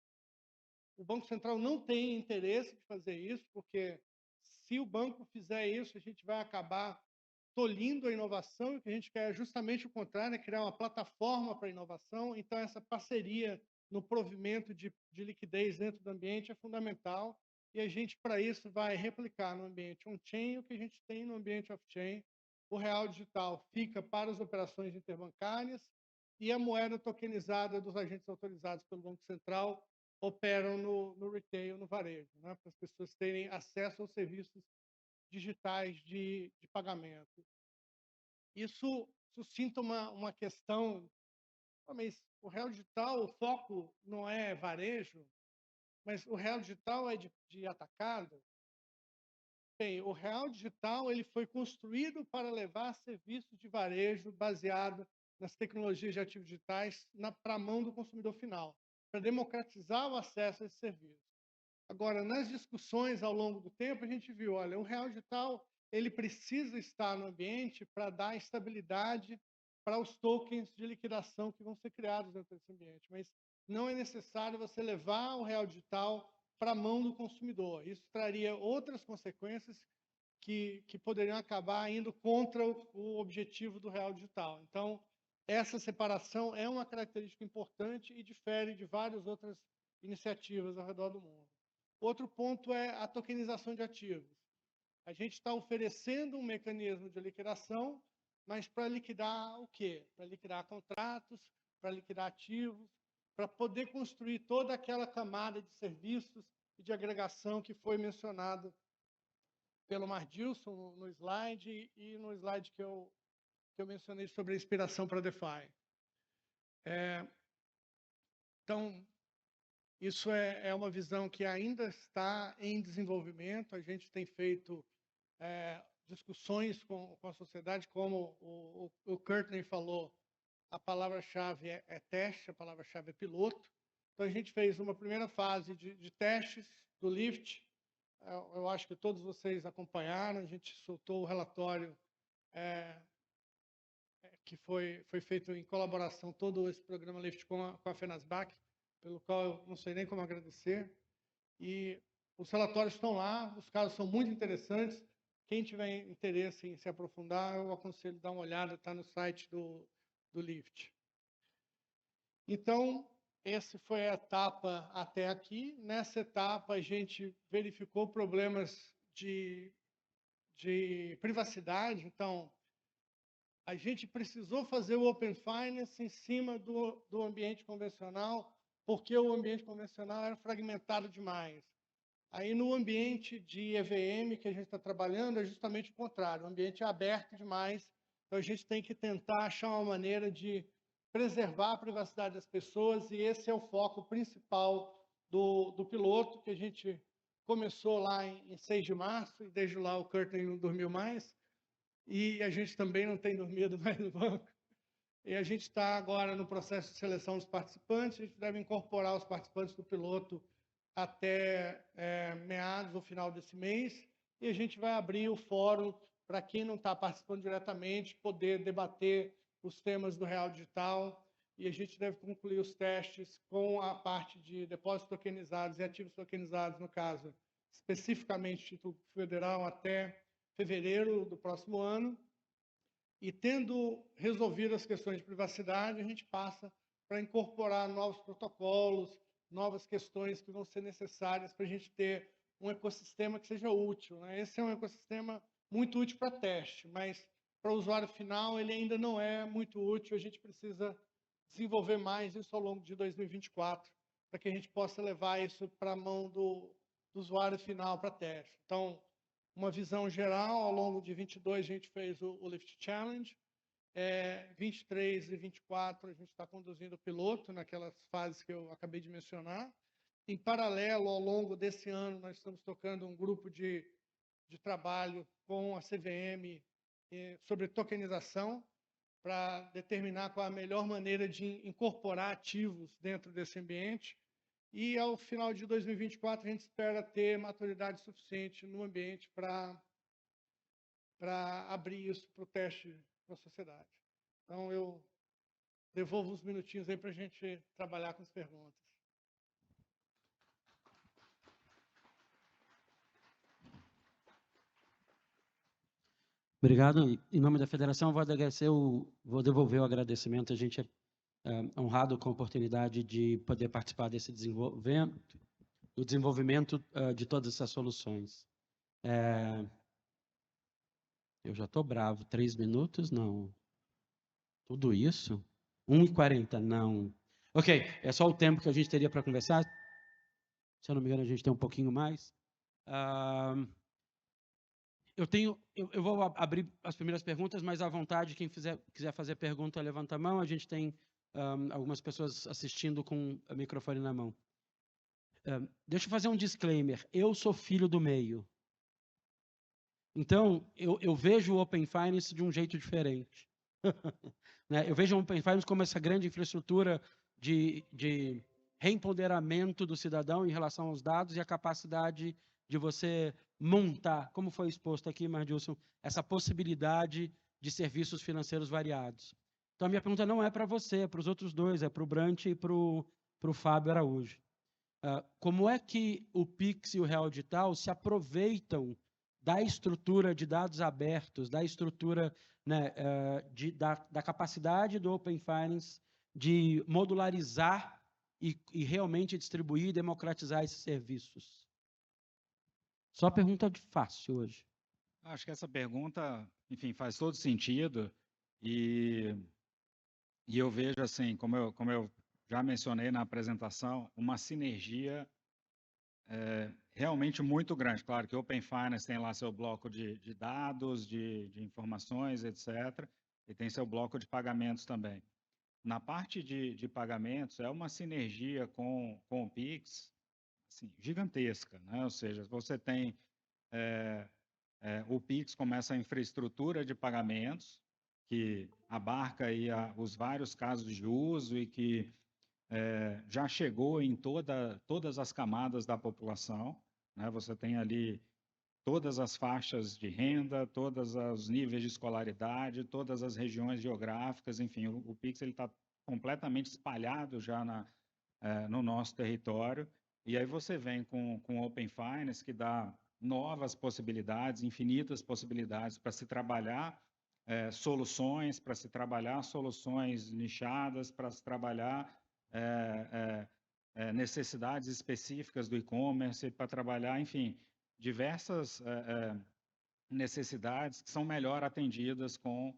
Speaker 5: O Banco Central não tem interesse de fazer isso, porque se o banco fizer isso, a gente vai acabar tolhindo a inovação, e o que a gente quer é justamente o contrário, é criar uma plataforma para a inovação. Então, essa parceria no provimento de liquidez dentro do ambiente é fundamental, e a gente, para isso, vai replicar no ambiente on-chain o que a gente tem no ambiente off-chain. O real digital fica para as operações interbancárias, e a moeda tokenizada dos agentes autorizados pelo Banco Central operam no retail, no varejo, né, para as pessoas terem acesso aos serviços digitais de pagamento. Isso suscita uma questão, mas o real digital, o foco não é varejo, mas o real digital é de atacado? Bem, o real digital ele foi construído para levar serviços de varejo baseado nas tecnologias de ativos digitais para a mão do consumidor final, para democratizar o acesso a esse serviço. Agora, nas discussões ao longo do tempo, a gente viu, olha, o real digital ele precisa estar no ambiente para dar estabilidade para os tokens de liquidação que vão ser criados dentro desse ambiente, mas não é necessário você levar o real digital para a mão do consumidor. Isso traria outras consequências que poderiam acabar indo contra o objetivo do real digital. Então, essa separação é uma característica importante e difere de várias outras iniciativas ao redor do mundo. Outro ponto é a tokenização de ativos. A gente está oferecendo um mecanismo de liquidação, mas para liquidar o quê? Para liquidar contratos, para liquidar ativos, para poder construir toda aquela camada de serviços e de agregação que foi mencionado pelo Mardilson no slide e no slide que eu mencionei sobre a inspiração para DeFi. Então, isso é uma visão que ainda está em desenvolvimento. A gente tem feito discussões com a sociedade, como o Courtney falou, a palavra-chave é teste, a palavra-chave é piloto. Então, a gente fez uma primeira fase de testes do Lift. Eu acho que todos vocês acompanharam, a gente soltou o relatório que foi feito em colaboração, todo esse programa Lift com a FENASBAC, pelo qual eu não sei nem como agradecer. E os relatórios estão lá, os casos são muito interessantes. Quem tiver interesse em se aprofundar, eu aconselho a dar uma olhada, está no site do Lift. Então, essa foi a etapa até aqui. Nessa etapa, a gente verificou problemas de privacidade. Então, a gente precisou fazer o Open Finance em cima do ambiente convencional, porque o ambiente convencional era fragmentado demais. Aí, no ambiente de EVM que a gente está trabalhando, é justamente o contrário. O ambiente é aberto demais, então a gente tem que tentar achar uma maneira de preservar a privacidade das pessoas, e esse é o foco principal do piloto, que a gente começou lá em 6 de março, e desde lá o Courtney não dormiu mais, e a gente também não tem dormido mais no banco. E a gente está agora no processo de seleção dos participantes, a gente deve incorporar os participantes do piloto até meados ou final desse mês, e a gente vai abrir o fórum para quem não está participando diretamente poder debater os temas do Real Digital, e a gente deve concluir os testes com a parte de depósitos tokenizados e ativos tokenizados, no caso, especificamente título federal, até fevereiro do próximo ano. E tendo resolvido as questões de privacidade, a gente passa para incorporar novos protocolos, novas questões que vão ser necessárias para a gente ter um ecossistema que seja útil, né? Esse é um ecossistema muito útil para teste, mas para o usuário final ele ainda não é muito útil. A gente precisa desenvolver mais isso ao longo de 2024, para que a gente possa levar isso para a mão do usuário final para teste. Então, uma visão geral, ao longo de 22 a gente fez o Lift Challenge, 23 e 24 a gente está conduzindo o piloto naquelas fases que eu acabei de mencionar. Em paralelo, ao longo desse ano, nós estamos tocando um grupo de trabalho com a CVM sobre tokenização, para determinar qual a melhor maneira de incorporar ativos dentro desse ambiente. E, ao final de 2024, a gente espera ter maturidade suficiente no ambiente para abrir isso para o teste para a sociedade. Então, eu devolvo uns minutinhos aí para a gente trabalhar com as perguntas.
Speaker 2: Obrigado. Em nome da federação, vou devolver o agradecimento. A gente é honrado com a oportunidade de poder participar desse desenvolvimento, do desenvolvimento de todas essas soluções. Eu já estou bravo. 3 minutos? Não. Tudo isso? 1h40? Não. Ok, é só o tempo que a gente teria para conversar. Se eu não me engano, a gente tem um pouquinho mais. Eu vou abrir as primeiras perguntas, mas à vontade, quem quiser fazer pergunta, levanta a mão. A gente tem algumas pessoas assistindo com o microfone na mão. Deixa eu fazer um disclaimer. Eu sou filho do meio. Então, eu vejo o Open Finance de um jeito diferente. Né? Eu vejo o Open Finance como essa grande infraestrutura de reempoderamento do cidadão em relação aos dados e a capacidade de você montar, como foi exposto aqui, Mardilson, essa possibilidade de serviços financeiros variados. Então, a minha pergunta não é para você, é para os outros dois, é para o Brant e para o Fábio Araújo. Como é que o Pix e o Real Digital se aproveitam da estrutura de dados abertos, da estrutura, né, da capacidade do Open Finance de modularizar e realmente distribuir e democratizar esses serviços? Só pergunta fácil hoje.
Speaker 3: Acho que essa pergunta, enfim, faz todo sentido e eu vejo, assim, como eu já mencionei na apresentação, uma sinergia realmente muito grande. Claro que o Open Finance tem lá seu bloco de dados, de informações, etc., e tem seu bloco de pagamentos também. Na parte de pagamentos, é uma sinergia com o Pix assim, gigantesca, né? Ou seja, você tem o Pix como essa infraestrutura de pagamentos, que abarca aí os vários casos de uso e que já chegou em todas as camadas da população, né? Você tem ali todas as faixas de renda, todos os níveis de escolaridade, todas as regiões geográficas, enfim, o Pix está completamente espalhado já no nosso território, e aí você vem com o Open Finance, que dá novas possibilidades, infinitas possibilidades para se trabalhar soluções, para se trabalhar soluções nichadas, para se trabalhar necessidades específicas do e-commerce, para trabalhar, enfim, diversas necessidades que são melhor atendidas com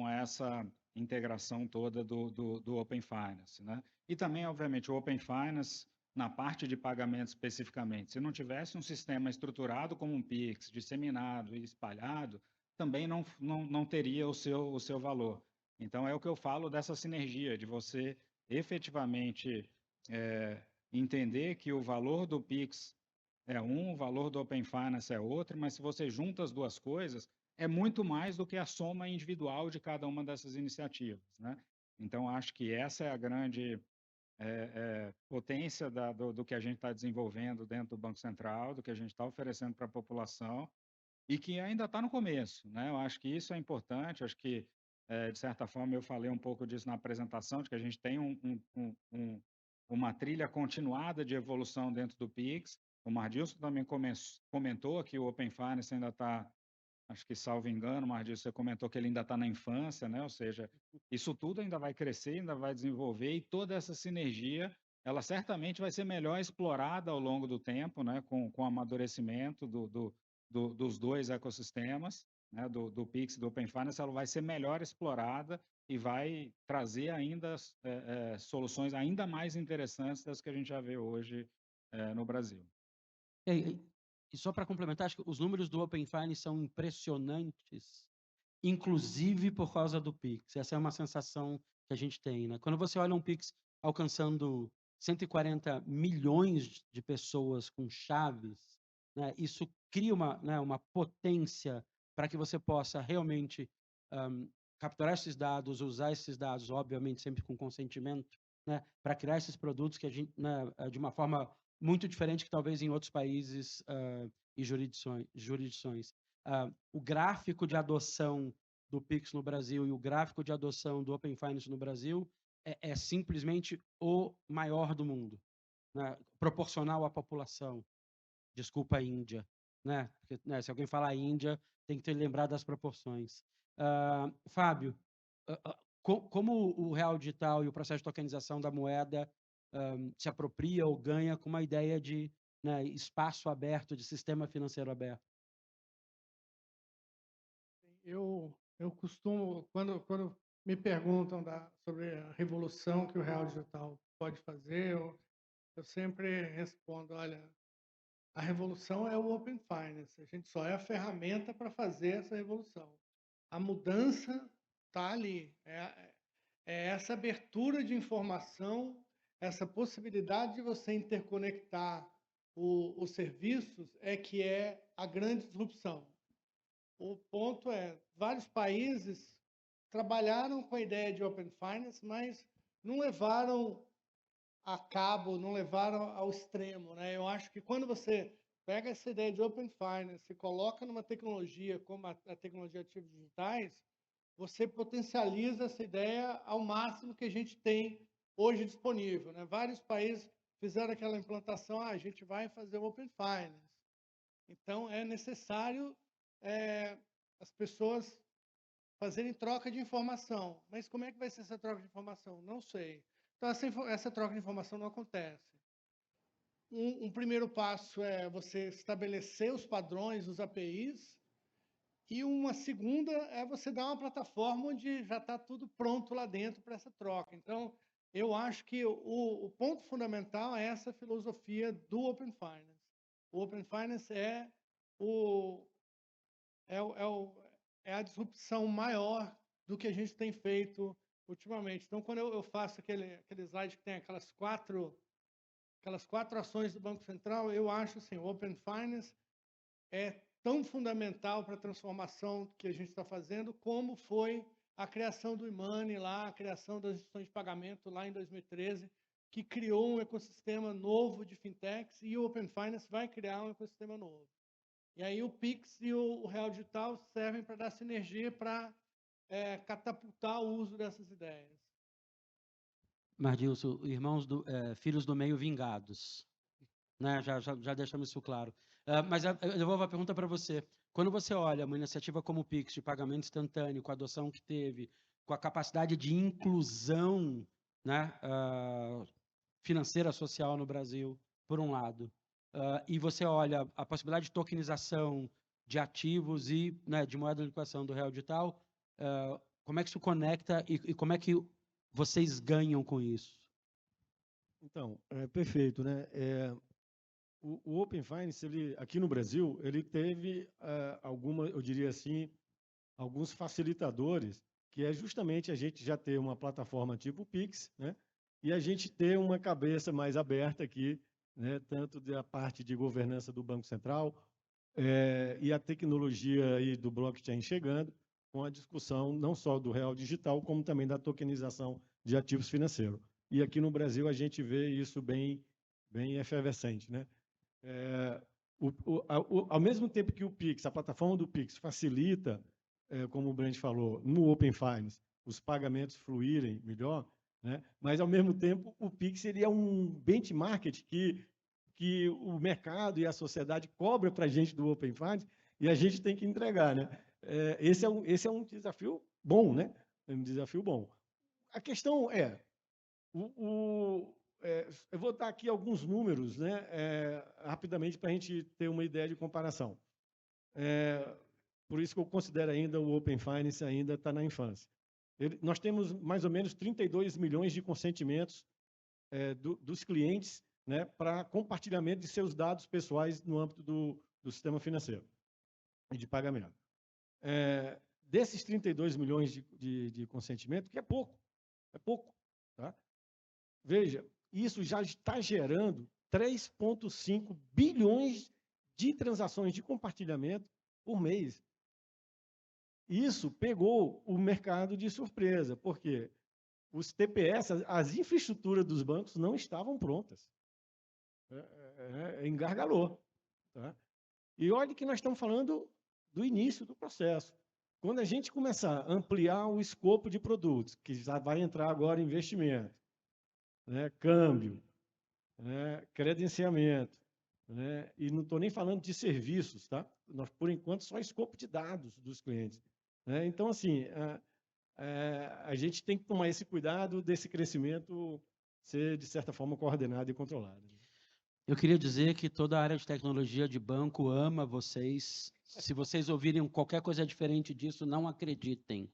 Speaker 3: essa integração toda do Open Finance, né? E também, obviamente, o Open Finance, na parte de pagamento especificamente, se não tivesse um sistema estruturado como um Pix, disseminado e espalhado, também não teria o seu valor. Então, é o que eu falo dessa sinergia, de você efetivamente entender que o valor do Pix é um, o valor do Open Finance é outro, mas se você junta as duas coisas, é muito mais do que a soma individual de cada uma dessas iniciativas, né? Então, acho que essa é a grande potência do que a gente está desenvolvendo dentro do Banco Central, do que a gente está oferecendo para a população, e que ainda está no começo, né? Eu acho que isso é importante, acho que, de certa forma, eu falei um pouco disso na apresentação, de que a gente tem uma trilha continuada de evolução dentro do Pix. O Mardilson também comentou que o Open Finance ainda está, acho que salvo engano, Mardilson, você comentou que ele ainda está na infância, né? Ou seja, isso tudo ainda vai crescer, ainda vai desenvolver, e toda essa sinergia, ela certamente vai ser melhor explorada ao longo do tempo, né, com o amadurecimento dos dois ecossistemas, né, do Pix e do Open Finance, ela vai ser melhor explorada e vai trazer ainda soluções ainda mais interessantes das que a gente já vê hoje no Brasil.
Speaker 2: E só para complementar, acho que os números do Open Finance são impressionantes, inclusive por causa do Pix. Essa é uma sensação que a gente tem, né? Quando você olha um Pix alcançando 140 milhões de pessoas com chaves, né, isso cria uma potência para que você possa realmente capturar esses dados, usar esses dados, obviamente sempre com consentimento, né, para criar esses produtos que a gente, né, de uma forma muito diferente que talvez em outros países e jurisdições. O gráfico de adoção do Pix no Brasil e o gráfico de adoção do Open Finance no Brasil é simplesmente o maior do mundo, né? Proporcional à população. Desculpa a Índia, né? Porque, né, se alguém falar Índia, tem que lembrar das proporções. Fábio, como o real digital e o processo de tokenização da moeda se apropria ou ganha com uma ideia de, né, espaço aberto, de sistema financeiro aberto?
Speaker 5: Eu costumo, quando me perguntam sobre a revolução que o real digital pode fazer, eu sempre respondo, olha, a revolução é o Open Finance, a gente só é a ferramenta para fazer essa revolução. A mudança está ali, é essa abertura de informação, essa possibilidade de você interconectar os serviços que é a grande disrupção. O ponto é, vários países trabalharam com a ideia de Open Finance, mas não levaram a cabo, não levaram ao extremo, né? Eu acho que quando você pega essa ideia de Open Finance e coloca numa tecnologia como a tecnologia de ativos digitais, você potencializa essa ideia ao máximo que a gente tem hoje disponível, né? Vários países fizeram aquela implantação, a gente vai fazer o Open Finance. Então, é necessário as pessoas fazerem troca de informação. Mas como é que vai ser essa troca de informação? Não sei. Então, essa troca de informação não acontece. Um primeiro passo é você estabelecer os padrões, os APIs, e uma segunda é você dar uma plataforma onde já está tudo pronto lá dentro para essa troca. Então, eu acho que o ponto fundamental é essa filosofia do Open Finance. O Open Finance é a disrupção maior do que a gente tem feito ultimamente. Então, quando eu faço aquele slide que tem aquelas quatro ações do Banco Central, eu acho assim, o Open Finance é tão fundamental para a transformação que a gente está fazendo, como foi a criação do e-money lá, a criação das instituições de pagamento lá em 2013, que criou um ecossistema novo de fintechs, e o Open Finance vai criar um ecossistema novo. E aí o Pix e o Real Digital servem para dar sinergia, para catapultar o uso dessas ideias.
Speaker 2: Mardilson, filhos do meio vingados, né? Já deixamos isso claro. Mas eu devolvo a pergunta para você. Quando você olha uma iniciativa como o Pix, de pagamento instantâneo, com a adoção que teve, com a capacidade de inclusão, né, financeira social no Brasil, por um lado, e você olha a possibilidade de tokenização de ativos e, né, de moeda de liquidação do real digital, como é que isso conecta e como é que vocês ganham com isso?
Speaker 4: Então, perfeito, né? O Open Finance, aqui no Brasil, ele teve eu diria assim, alguns facilitadores, que é justamente a gente já ter uma plataforma tipo Pix, né? E a gente ter uma cabeça mais aberta aqui, né? Tanto da parte de governança do Banco Central e a tecnologia aí do blockchain chegando, com a discussão não só do real digital, como também da tokenização de ativos financeiros. E aqui no Brasil a gente vê isso bem efervescente, né? Ao mesmo tempo que o Pix, a plataforma do Pix facilita, como o Brand falou, no Open Finance, os pagamentos fluírem melhor, né? Mas, ao mesmo tempo, o Pix ele é um benchmark que o mercado e a sociedade cobra para a gente do Open Finance e a gente tem que entregar, né? Esse é um desafio bom, né? É um desafio bom. A questão é, eu vou dar aqui alguns números, né, rapidamente, para a gente ter uma ideia de comparação. Por isso que eu considero ainda o Open Finance ainda está na infância. Nós temos mais ou menos 32 milhões de consentimentos dos clientes, né, para compartilhamento de seus dados pessoais no âmbito do sistema financeiro e de pagamento. Desses 32 milhões de consentimento, que é pouco, tá? Veja, isso já está gerando 3,5 bilhões de transações de compartilhamento por mês. Isso pegou o mercado de surpresa, porque os TPS, as infraestruturas dos bancos não estavam prontas. Engargalou. Tá? E olha que nós estamos falando do início do processo. Quando a gente começar a ampliar o escopo de produtos, que já vai entrar agora investimento, né, câmbio, né, credenciamento, né, e não estou nem falando de serviços, tá? Nós, por enquanto, só escopo de dados dos clientes. Né? Então, assim, a gente tem que tomar esse cuidado desse crescimento ser, de certa forma, coordenado e controlado.
Speaker 2: Eu queria dizer que toda a área de tecnologia de banco ama vocês. Se vocês ouvirem qualquer coisa diferente disso, não acreditem.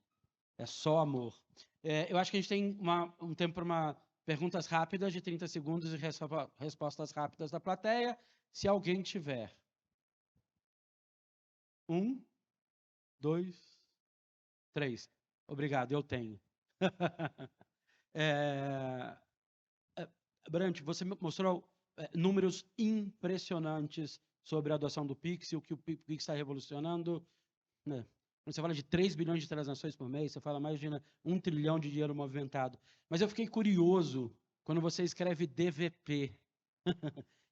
Speaker 2: É só amor. Eu acho que a gente tem um tempo para perguntas rápidas de 30 segundos e respostas rápidas da plateia. Se alguém tiver. 1, 2, 3. Obrigado, eu tenho. Brant, você mostrou números impressionantes sobre a adoção do Pix e o que o Pix está revolucionando. Né? Você fala de 3 bilhões de transações por mês, você fala mais de 1 trilhão de dinheiro movimentado. Mas eu fiquei curioso quando você escreve DVP.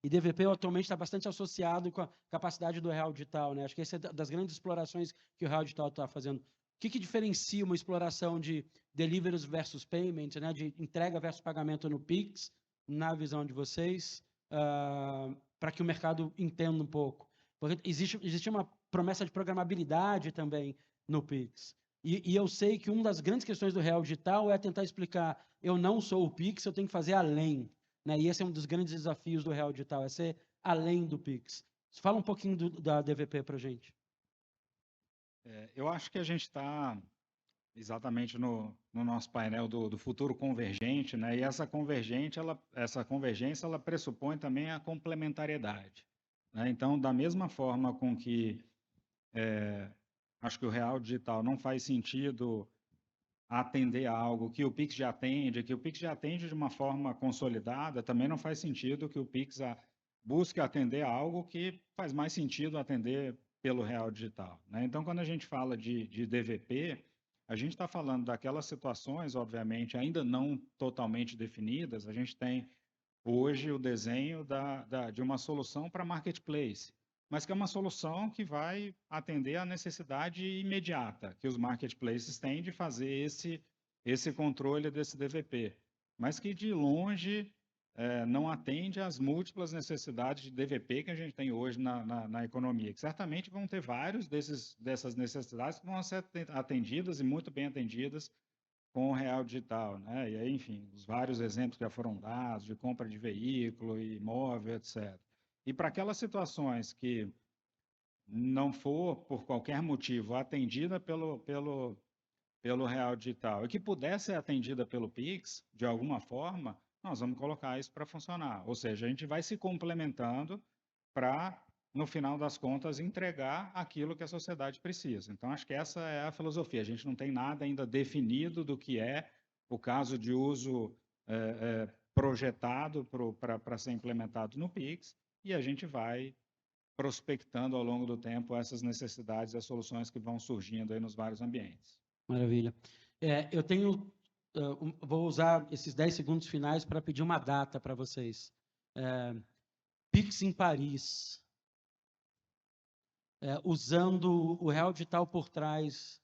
Speaker 2: E DVP atualmente está bastante associado com a capacidade do Real Digital. Né? Acho que essa é das grandes explorações que o Real Digital está fazendo. O que diferencia uma exploração de deliveries versus payment, né? De entrega versus pagamento no Pix, na visão de vocês, para que o mercado entenda um pouco? Porque existe uma promessa de programabilidade também no Pix. E eu sei que uma das grandes questões do Real Digital é tentar explicar, eu não sou o Pix, eu tenho que fazer além. Né? E esse é um dos grandes desafios do Real Digital, é ser além do Pix. Fala um pouquinho da DVP para a gente.
Speaker 3: Eu acho que a gente está exatamente no nosso painel do futuro convergente, né? E essa convergência ela pressupõe também a complementariedade. Né? Então, da mesma forma com que acho que o Real Digital não faz sentido atender a algo que o Pix já atende, que o Pix já atende de uma forma consolidada, também não faz sentido que o Pix busque atender a algo que faz mais sentido atender pelo Real Digital. Né? Então, quando a gente fala de DVP, a gente está falando daquelas situações, obviamente, ainda não totalmente definidas. A gente tem hoje o desenho de uma solução para marketplace, mas que é uma solução que vai atender à necessidade imediata que os marketplaces têm de fazer esse controle desse DVP, mas que de longe não atende às múltiplas necessidades de DVP que a gente tem hoje na economia, que certamente vão ter vários dessas necessidades que vão ser atendidas e muito bem atendidas com o Real Digital, né? E aí, enfim, os vários exemplos que já foram dados de compra de veículo, imóvel, etc. E para aquelas situações que não for, por qualquer motivo, atendida pelo Real Digital e que pudesse ser atendida pelo Pix, de alguma forma, nós vamos colocar isso para funcionar. Ou seja, a gente vai se complementando para, no final das contas, entregar aquilo que a sociedade precisa. Então, acho que essa é a filosofia. A gente não tem nada ainda definido do que é o caso de uso projetado para ser implementado no Pix, e a gente vai prospectando ao longo do tempo essas necessidades e as soluções que vão surgindo aí nos vários ambientes.
Speaker 2: Maravilha. Eu tenho, vou usar esses 10 segundos finais para pedir uma data para vocês. Pix em Paris, usando o Real Digital por trás,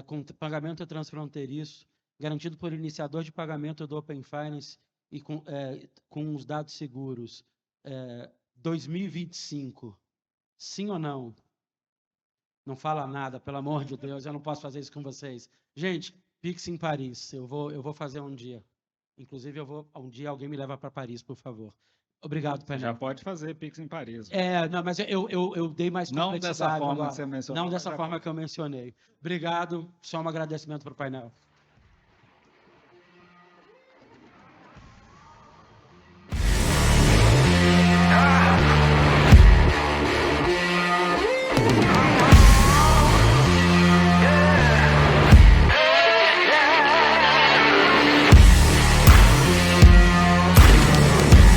Speaker 2: com pagamento transfronteiriço, garantido por iniciador de pagamento do Open Finance e com os dados seguros. 2025, sim ou não? Não fala nada, pelo amor de Deus, eu não posso fazer isso com vocês. Gente, Pix em Paris, eu vou fazer um dia. Inclusive, um dia alguém me leva para Paris, por favor. Obrigado,
Speaker 3: Você já
Speaker 2: painel.
Speaker 3: pode fazer Pix em Paris.
Speaker 2: Não, mas eu dei mais
Speaker 3: Não
Speaker 2: complexidade
Speaker 3: dessa forma
Speaker 2: agora.
Speaker 3: que você mencionou.
Speaker 2: Não
Speaker 3: mas
Speaker 2: dessa
Speaker 3: já
Speaker 2: forma que eu mencionei. Obrigado. Só um agradecimento para o painel.